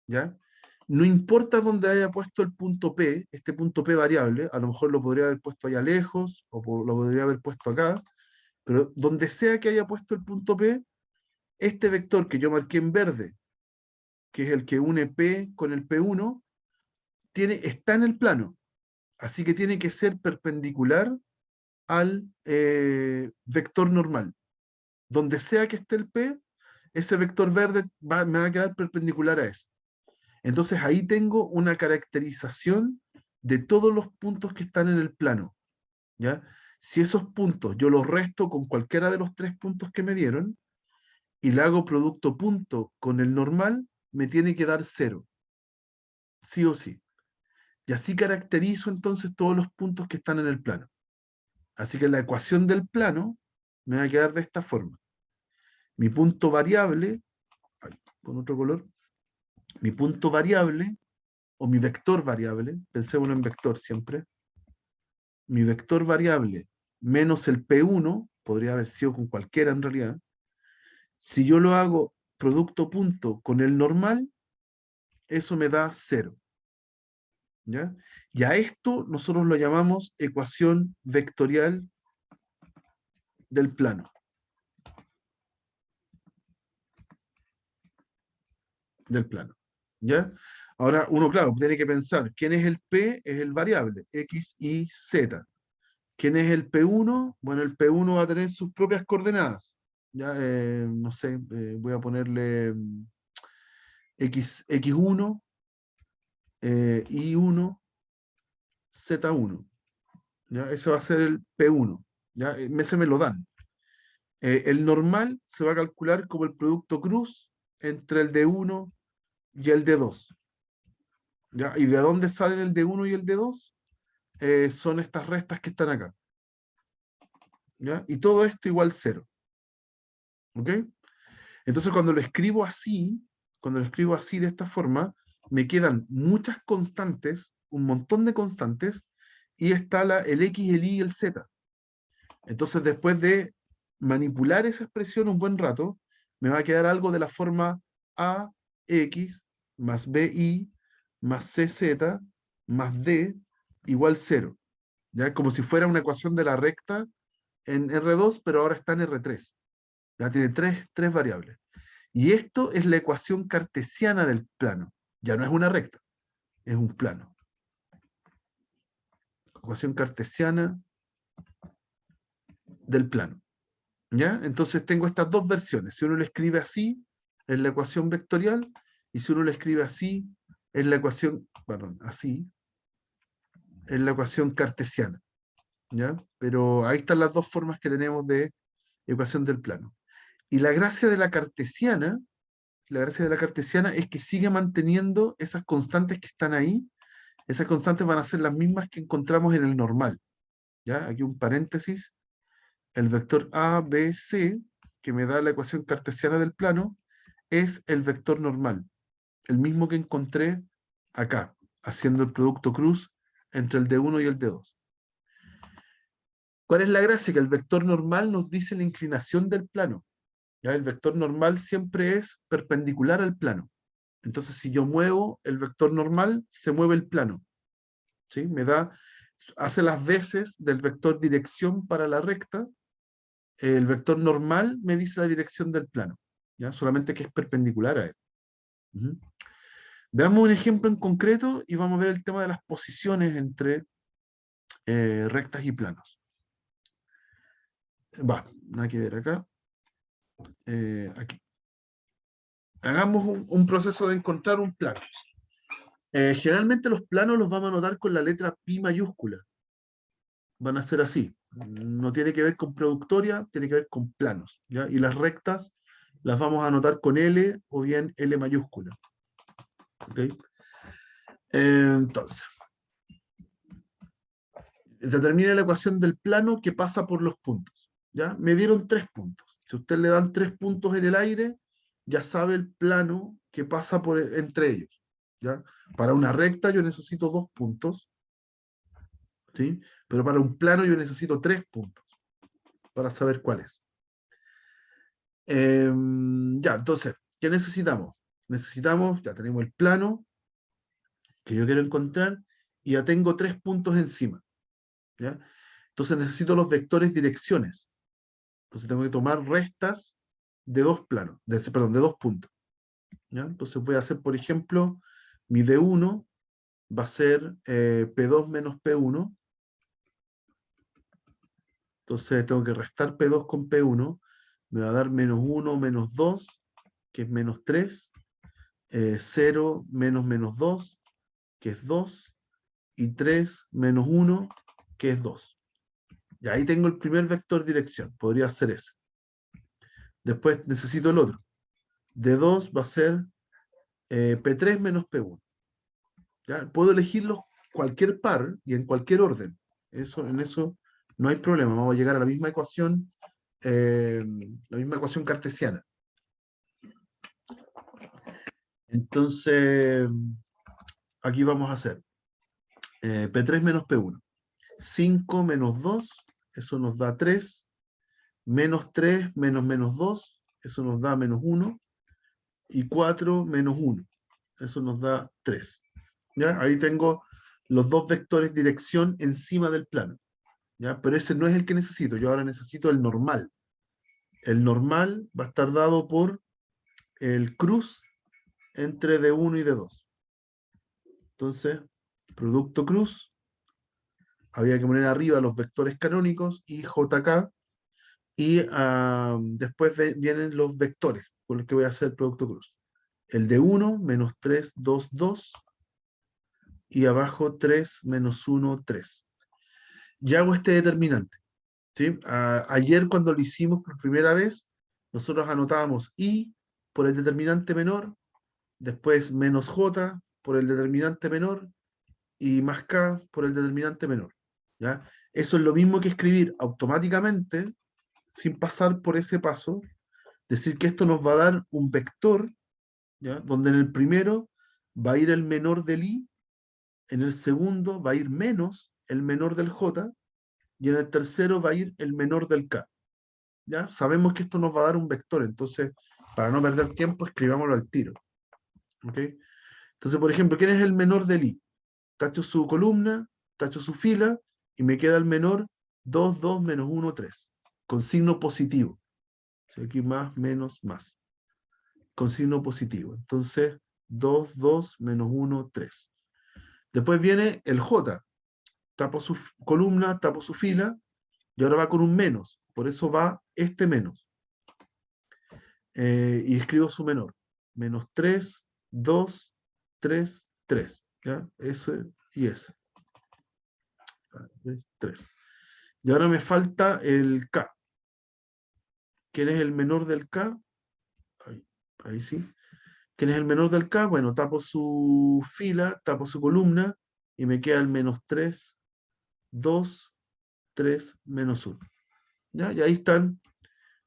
¿ya? No importa dónde haya puesto el punto P, este punto P variable, a lo mejor lo podría haber puesto allá lejos, o lo podría haber puesto acá, pero donde sea que haya puesto el punto P, este vector que yo marqué en verde, que es el que une P con el P1, está en el plano, así que tiene que ser perpendicular al vector normal. Donde sea que esté el P, ese vector verde me va a quedar perpendicular a ese. Entonces ahí tengo una caracterización de todos los puntos que están en el plano, ¿ya? Si esos puntos yo los resto con cualquiera de los 3 puntos que me dieron y le hago producto punto con el normal, me tiene que dar 0, sí o sí. Y así caracterizo entonces todos los puntos que están en el plano. Así que la ecuación del plano me va a quedar de esta forma. Mi punto variable, con otro color, mi punto variable o mi vector variable, pensémonos en vector siempre, mi vector variable menos el P1, podría haber sido con cualquiera en realidad, si yo lo hago producto punto con el normal, eso me da 0. ¿Ya? Y a esto nosotros lo llamamos ecuación vectorial del plano. Del plano. ¿Ya? Ahora, uno, claro, tiene que pensar, ¿quién es el P? Es el variable, X, Y, Z. ¿Quién es el P1? Bueno, el P1 va a tener sus propias coordenadas. Ya, no sé, voy a ponerle X1, Y1, Z1. ¿Ya? Ese va a ser el P1. ¿Ya? Ese me lo dan. El normal se va a calcular como el producto cruz entre el D1 y el D2. ¿Ya? ¿Y de dónde salen el D1 y el D2? Son estas restas que están acá. ¿Ya? Y todo esto igual 0. ¿Ok? Entonces cuando lo escribo así de esta forma, me quedan muchas constantes, un montón de constantes, y está el X, el Y y el Z. Entonces después de manipular esa expresión un buen rato, me va a quedar algo de la forma AX más BY más CZ más D igual 0. ¿Ya? Como si fuera una ecuación de la recta en R2, pero ahora está en R3. Ya tiene tres variables. Y esto es la ecuación cartesiana del plano. Ya no es una recta, es un plano. Ecuación cartesiana del plano. ¿Ya? Entonces tengo estas dos versiones. Si uno lo escribe así, es la ecuación vectorial, y si uno lo escribe así, es la ecuación, perdón, así, es la ecuación cartesiana. ¿Ya? Pero ahí están las dos formas que tenemos de ecuación del plano. Y la gracia de la cartesiana es que sigue manteniendo esas constantes que están ahí. Esas constantes van a ser las mismas que encontramos en el normal. ¿Ya? Aquí un paréntesis. El vector A, B, C, que me da la ecuación cartesiana del plano, es el vector normal. El mismo que encontré acá, haciendo el producto cruz entre el D1 y el D2. ¿Cuál es la gracia? Que el vector normal nos dice la inclinación del plano. ¿Ya? El vector normal siempre es perpendicular al plano. Entonces, si yo muevo el vector normal, se mueve el plano. ¿Sí? Hace las veces del vector dirección para la recta. El vector normal me dice la dirección del plano, ¿ya? Solamente que es perpendicular a él. Ujú. Veamos un ejemplo en concreto y vamos a ver el tema de las posiciones entre rectas y planos. Va, nada que ver acá. Aquí. Hagamos un proceso de encontrar un plano. Generalmente los planos los vamos a anotar con la letra pi mayúscula. Van a ser así. No tiene que ver con productoria, tiene que ver con planos. ¿Ya? Y las rectas las vamos a anotar con L o bien L mayúscula. ¿Okay? Entonces, determina la ecuación del plano que pasa por los puntos. ¿Ya? Me dieron 3 puntos. Si a usted le dan 3 puntos en el aire, ya sabe el plano que pasa por, entre ellos. ¿Ya? Para una recta yo necesito 2 puntos, ¿sí? Pero para un plano yo necesito 3 puntos para saber cuál es. Ya, entonces, ¿qué necesitamos? Necesitamos, ya tenemos el plano que yo quiero encontrar y ya tengo 3 puntos encima. ¿Ya? Entonces necesito los vectores direcciones. Entonces tengo que tomar restas de 2 planos, perdón, de 2 puntos. ¿Ya? Entonces voy a hacer, por ejemplo, mi D1 va a ser P2 menos P1. Entonces tengo que restar P2 con P1. Me va a dar menos 1 menos 2, que es menos 3. 0 menos menos 2, que es 2. Y 3 menos 1, que es 2. Y ahí tengo el primer vector dirección. Podría ser ese. Después necesito el otro. D2 va a ser P3 menos P1. ¿Ya? Puedo elegirlos cualquier par y en cualquier orden. En eso no hay problema. Vamos a llegar a la misma ecuación cartesiana. Entonces, aquí vamos a hacer P3 menos P1. 5 menos 2, eso nos da 3. Menos 3 menos menos 2, eso nos da menos 1. Y 4 menos 1, eso nos da 3. ¿Ya? Ahí tengo los dos vectores dirección encima del plano. ¿Ya? Pero ese no es el que necesito. Yo ahora necesito el normal. El normal va a estar dado por el cruz entre D1 y D2. Entonces, producto cruz, había que poner arriba los vectores canónicos y JK, y después vienen los vectores con los que voy a hacer producto cruz. El D1, menos 3, 2, 2, y abajo 3, menos 1, 3. Y hago este determinante. ¿Sí? Ayer cuando lo hicimos por primera vez, nosotros anotábamos I por el determinante menor, después menos J por el determinante menor y más K por el determinante menor. ¿Ya? Eso es lo mismo que escribir automáticamente, sin pasar por ese paso, decir que esto nos va a dar un vector, ¿ya? Donde en el primero va a ir el menor del I, en el segundo va a ir menos el menor del J, y en el tercero va a ir el menor del K. ¿Ya? Sabemos que esto nos va a dar un vector, entonces, para no perder tiempo, escribámoslo al tiro. ¿Ok? Entonces, por ejemplo, ¿quién es el menor del I? Tacho su columna, tacho su fila, y me queda el menor 2, 2, menos 1, 3, con signo positivo. O sea, aquí más, menos, más. Con signo positivo. Entonces, 2, 2, menos 1, 3. Después viene el J. Tapo su columna, tapo su fila, y ahora va con un menos. Por eso va este menos. Y escribo su menor. Menos 3, 2, 3, 3. ¿Ya? Ese y ese. 3, 3. Y ahora me falta el K. ¿Quién es el menor del K? Ahí sí. ¿Quién es el menor del K? Bueno, tapo su fila, tapo su columna y me queda el menos 3, 2, 3, menos 1. ¿Ya? Y ahí están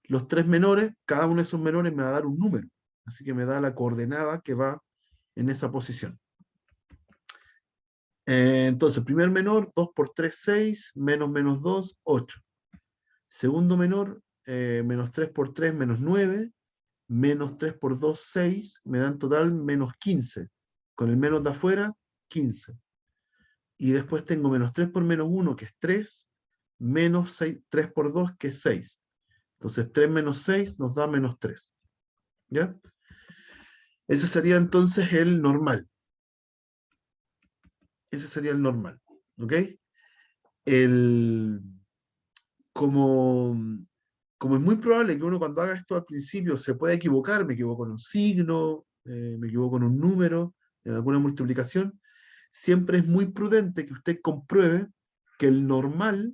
los 3 menores. Cada uno de esos menores me va a dar un número. Así que me da la coordenada que va en esa posición. Entonces, primer menor, 2 por 3, 6, menos menos 2, 8. Segundo menor, menos 3 por 3, menos 9, menos 3 por 2, 6, me dan total menos 15. Con el menos de afuera, 15. Y después tengo menos 3 por menos 1, que es 3, menos 6, 3 por 2, que es 6. Entonces 3 menos 6 nos da menos 3. ¿Ya? Ese sería entonces el normal. Ese sería el normal. ¿Ok? El, como, como es muy probable que uno cuando haga esto al principio se pueda equivocar, me equivoco en un signo, me equivoco en un número, en alguna multiplicación, siempre es muy prudente que usted compruebe que el normal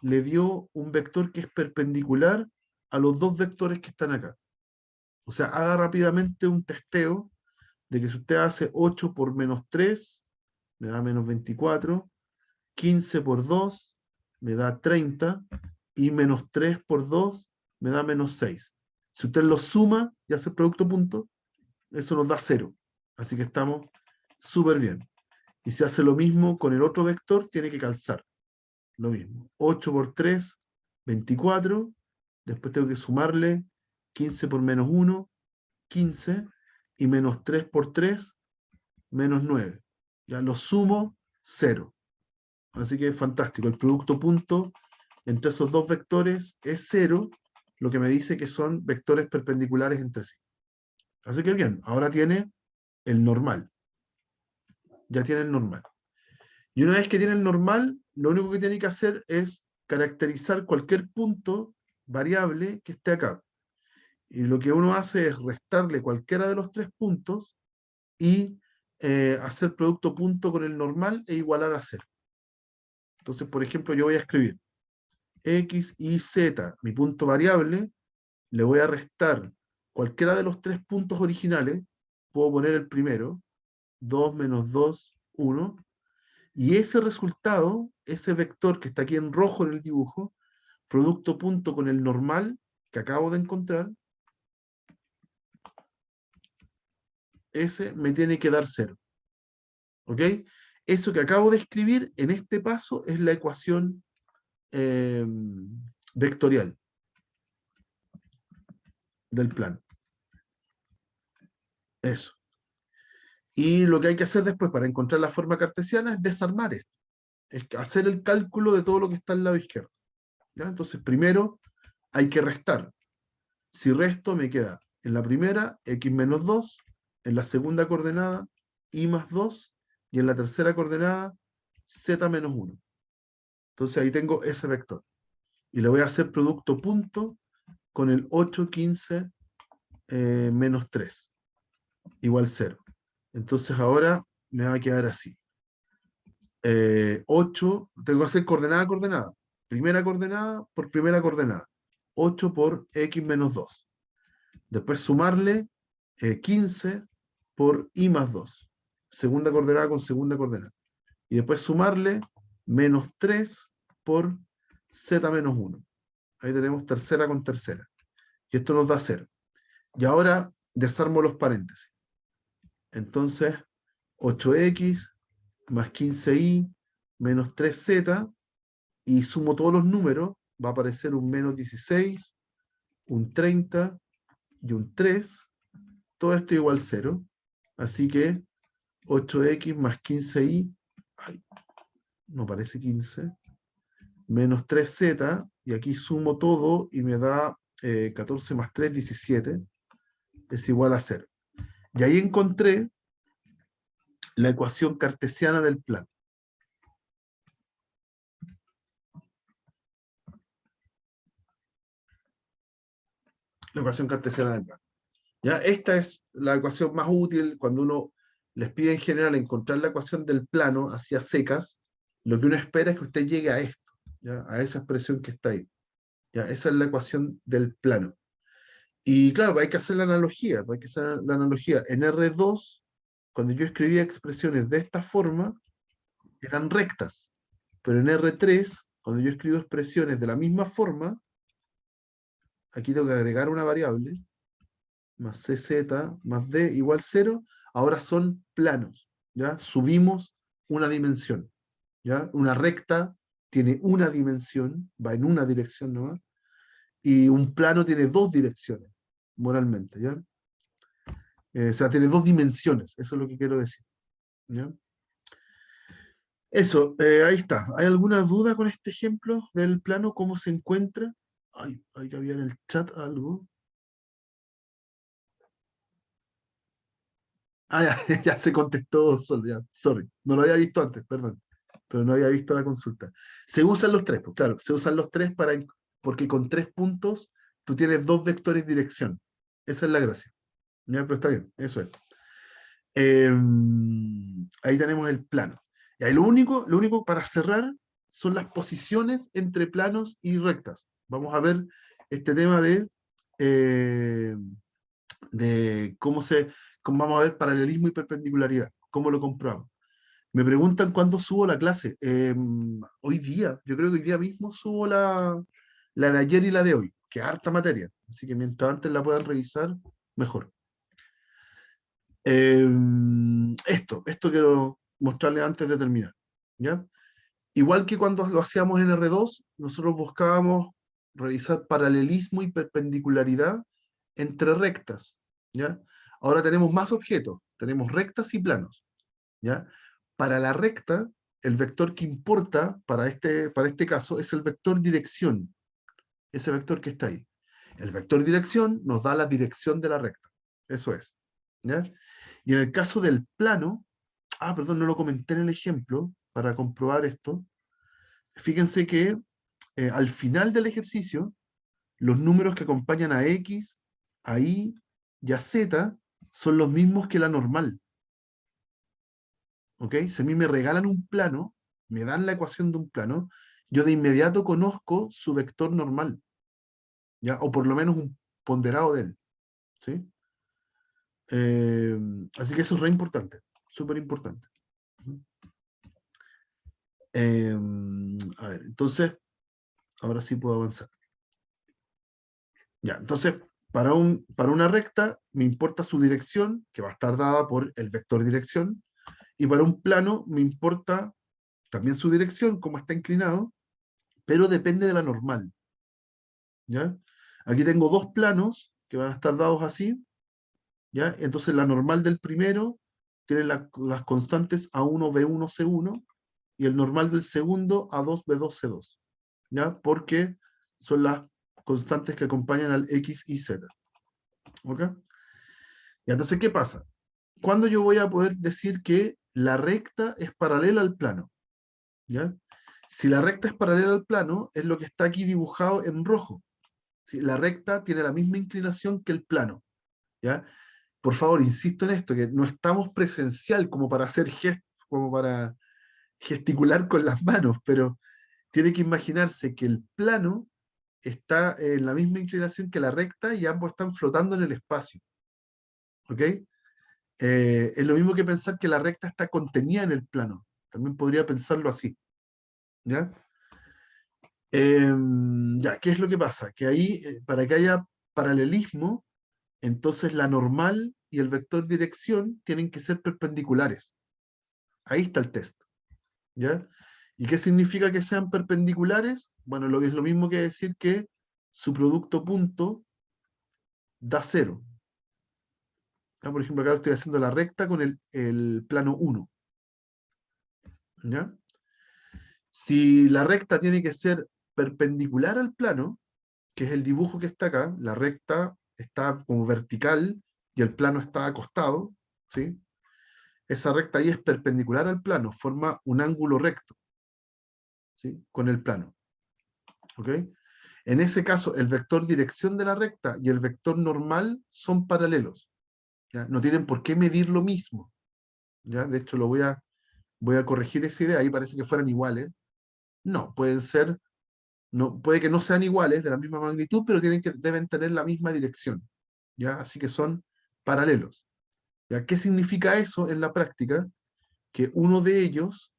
le dio un vector que es perpendicular a los dos vectores que están acá. O sea, haga rápidamente un testeo de que si usted hace 8 por menos 3, me da menos 24, 15 por 2, me da 30, y menos 3 por 2, me da menos 6. Si usted lo suma y hace el producto punto, eso nos da 0. Así que estamos súper bien. Y si hace lo mismo con el otro vector, tiene que calzar. Lo mismo. 8 por 3, 24. Después tengo que sumarle 15 por menos 1, 15. Y menos 3 por 3, menos 9. Ya lo sumo, 0. Así que es fantástico. El producto punto entre esos dos vectores es 0, lo que me dice que son vectores perpendiculares entre sí. Así que bien, ahora tiene el normal. Ya tiene el normal. Y una vez que tiene el normal, lo único que tiene que hacer es caracterizar cualquier punto variable que esté acá. Y lo que uno hace es restarle cualquiera de los tres puntos y hacer producto punto con el normal e igualar a 0. Entonces, por ejemplo, yo voy a escribir x, y, z, mi punto variable, le voy a restar cualquiera de los tres puntos originales, puedo poner el primero, 2 menos 2, 1, y ese resultado, ese vector que está aquí en rojo en el dibujo, producto punto con el normal que acabo de encontrar, ese me tiene que dar 0. ¿Ok? Eso que acabo de escribir en este paso es la ecuación vectorial del plano. Eso. Y lo que hay que hacer después para encontrar la forma cartesiana es desarmar esto. Es hacer el cálculo de todo lo que está al lado izquierdo. ¿Ya? Entonces, primero hay que restar. Si resto, me queda en la primera x menos 2, en la segunda coordenada y más 2, y en la tercera coordenada z menos 1. Entonces ahí tengo ese vector. Y le voy a hacer producto punto con el 8, 15 menos 3, igual 0. Entonces ahora me va a quedar así. 8, tengo que hacer coordenada a coordenada. Primera coordenada por primera coordenada. 8 por x menos 2. Después sumarle 15 por y más 2. Segunda coordenada con segunda coordenada. Y después sumarle menos 3 por z menos 1. Ahí tenemos tercera con tercera. Y esto nos da 0. Y ahora desarmo los paréntesis. Entonces, 8x más 15y menos 3z, y sumo todos los números, va a aparecer un menos 16, un 30 y un 3. Todo esto igual 0. Así que 8x más 15y, ay, no parece 15, menos 3z, y aquí sumo todo y me da 14 más 3, 17, es igual a 0. Y ahí encontré la ecuación cartesiana del plano. La ecuación cartesiana del plano. ¿Ya? Esta es la ecuación más útil cuando uno les pide en general encontrar la ecuación del plano hacia secas. Lo que uno espera es que usted llegue a esto, ¿ya? A esa expresión que está ahí. ¿Ya? Esa es la ecuación del plano. Y claro, hay que hacer la analogía. Hay que hacer la analogía. En R2, cuando yo escribía expresiones de esta forma, eran rectas. Pero en R3, cuando yo escribo expresiones de la misma forma, aquí tengo que agregar una variable, más cz más d igual 0, ahora son planos, ¿ya? Subimos una dimensión, ¿ya? Una recta tiene una dimensión, va en una dirección nomás, y un plano tiene dos direcciones, moralmente, ¿ya? O sea, tiene dos dimensiones, eso es lo que quiero decir, ¿ya? Eso, ahí está. ¿Hay alguna duda con este ejemplo del plano? ¿Cómo se encuentra? Ay, hay que había en el chat algo. Ah, ya, ya se contestó solo, ya, sorry. No lo había visto antes, perdón. Pero no había visto la consulta. Se usan los tres, pues claro, se usan los tres porque con 3 puntos tú tienes dos vectores dirección. Esa es la gracia. Ya, pero está bien, eso es. Ahí tenemos el plano. Y ahí lo único para cerrar son las posiciones entre planos y rectas. Vamos a ver este tema de cómo vamos a ver paralelismo y perpendicularidad, cómo lo comprobamos. Me preguntan cuándo subo la clase. Hoy día, yo creo que hoy día mismo subo la de ayer y la de hoy, que es harta materia. Así que mientras antes la puedan revisar, mejor. Esto quiero mostrarles antes de terminar. ¿Ya? Igual que cuando lo hacíamos en R2, nosotros buscábamos revisar paralelismo y perpendicularidad entre rectas. ¿Ya? Ahora tenemos más objetos, tenemos rectas y planos. ¿Ya? Para la recta, el vector que importa para este caso es el vector dirección, ese vector que está ahí. El vector dirección nos da la dirección de la recta, eso es. ¿Ya? Y en el caso del plano, perdón, no lo comenté en el ejemplo, para comprobar esto, fíjense que al final del ejercicio, los números que acompañan a X, a Y y a Z son los mismos que la normal. ¿Ok? Si a mí me regalan un plano, me dan la ecuación de un plano, yo de inmediato conozco su vector normal, ¿ya? O por lo menos un ponderado de él, ¿sí? Eh, Así que eso es re importante, súper importante. Eh, a ver, entonces, ahora sí puedo avanzar. Ya, entonces, para una recta me importa su dirección, que va a estar dada por el vector dirección, y para un plano me importa también su dirección, cómo está inclinado, pero depende de la normal. ¿Ya? Aquí tengo dos planos que van a estar dados así, ¿ya? Entonces la normal del primero tiene las constantes A1, B1, C1, y el normal del segundo A2, B2, C2, ¿ya? Porque son las constantes que acompañan al X y Z. ¿Ok? Y entonces, ¿qué pasa? ¿Cuándo yo voy a poder decir que la recta es paralela al plano? ¿Ya? Si la recta es paralela al plano, es lo que está aquí dibujado en rojo. ¿Sí? La recta tiene la misma inclinación que el plano. ¿Ya? Por favor, insisto en esto, que no estamos presencial como para hacer gestos, como para gesticular con las manos, pero tiene que imaginarse que el plano está en la misma inclinación que la recta y ambos están flotando en el espacio. ¿Ok? Es lo mismo que pensar que la recta está contenida en el plano. También podría pensarlo así. ¿Ya? Ya, ¿qué es lo que pasa? Que ahí, para que haya paralelismo, entonces la normal y el vector dirección tienen que ser perpendiculares. Ahí está el test. ¿Ya? ¿Y qué significa que sean perpendiculares? Bueno, es lo mismo que decir que su producto punto da cero. ¿Ya? Por ejemplo, acá estoy haciendo la recta con el plano 1. ¿Ya? Si la recta tiene que ser perpendicular al plano, que es el dibujo que está acá, la recta está como vertical y el plano está acostado, ¿sí? Esa recta ahí es perpendicular al plano, forma un ángulo recto, ¿sí? Con el plano. ¿Ok? En ese caso, el vector dirección de la recta y el vector normal son paralelos. ¿Ya? No tienen por qué medir lo mismo. ¿Ya? De hecho, voy a corregir esa idea. Ahí parece que fueran iguales. No, pueden ser, no, puede que no sean iguales, de la misma magnitud, pero deben tener la misma dirección. ¿Ya? Así que son paralelos. ¿Ya? ¿Qué significa eso en la práctica? Que uno de ellos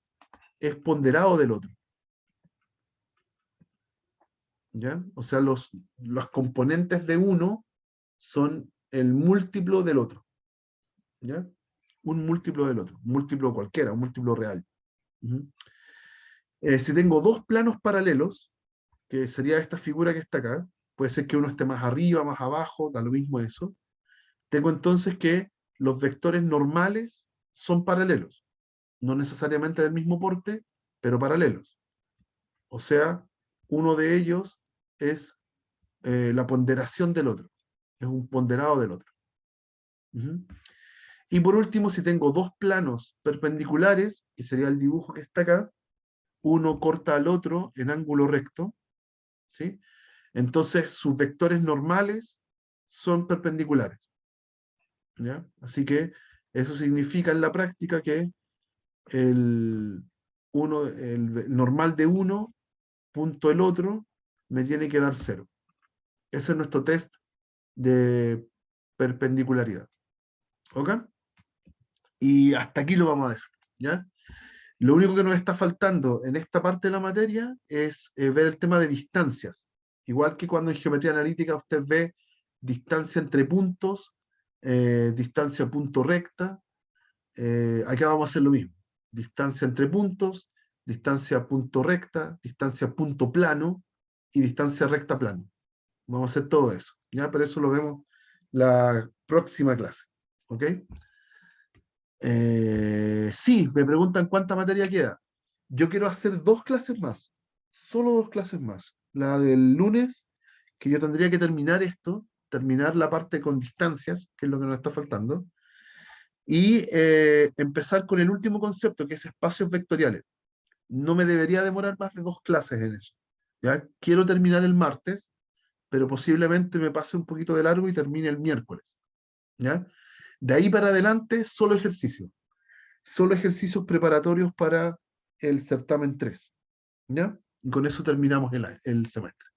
es ponderado del otro. ¿Ya? O sea, los componentes de uno son el múltiplo del otro. ¿Ya? Un múltiplo del otro, un múltiplo cualquiera, un múltiplo real. Ujú. Si tengo dos planos paralelos, que sería esta figura que está acá, puede ser que uno esté más arriba, más abajo, da lo mismo eso. Tengo entonces que los vectores normales son paralelos, no necesariamente del mismo porte, pero paralelos. O sea, uno de ellos es la ponderación del otro, es un ponderado del otro. Ujú. Y por último, si tengo dos planos perpendiculares, que sería el dibujo que está acá, uno corta al otro en ángulo recto, ¿sí? Entonces sus vectores normales son perpendiculares, ¿ya? Así que eso significa en la práctica que el normal de uno punto el otro me tiene que dar cero. Ese es nuestro test de perpendicularidad. ¿Ok? Y hasta aquí lo vamos a dejar, ¿ya? Lo único que nos está faltando en esta parte de la materia es ver el tema de distancias. Igual que cuando en geometría analítica usted ve distancia entre puntos, distancia punto recta, acá vamos a hacer lo mismo. Distancia entre puntos, distancia punto recta, distancia punto plano y distancia recta plano. Vamos a hacer todo eso, ¿ya? Pero eso lo vemos la próxima clase, ¿ok? Sí, me preguntan cuánta materia queda. Yo quiero hacer 2 clases más, solo 2 clases más. La del lunes, que yo tendría que terminar esto, terminar la parte con distancias, que es lo que nos está faltando, y empezar con el último concepto, que es espacios vectoriales. No me debería demorar más de 2 clases en eso. ¿Ya? Quiero terminar el martes, pero posiblemente me pase un poquito de largo y termine el miércoles. ¿Ya? De ahí para adelante, solo ejercicio. Solo ejercicios preparatorios para el certamen 3. ¿Ya? Y con eso terminamos el semestre.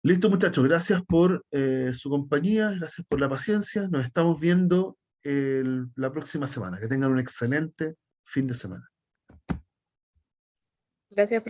Listo, muchachos. Gracias por su compañía, gracias por la paciencia. Nos estamos viendo la próxima semana. Que tengan un excelente fin de semana. Gracias,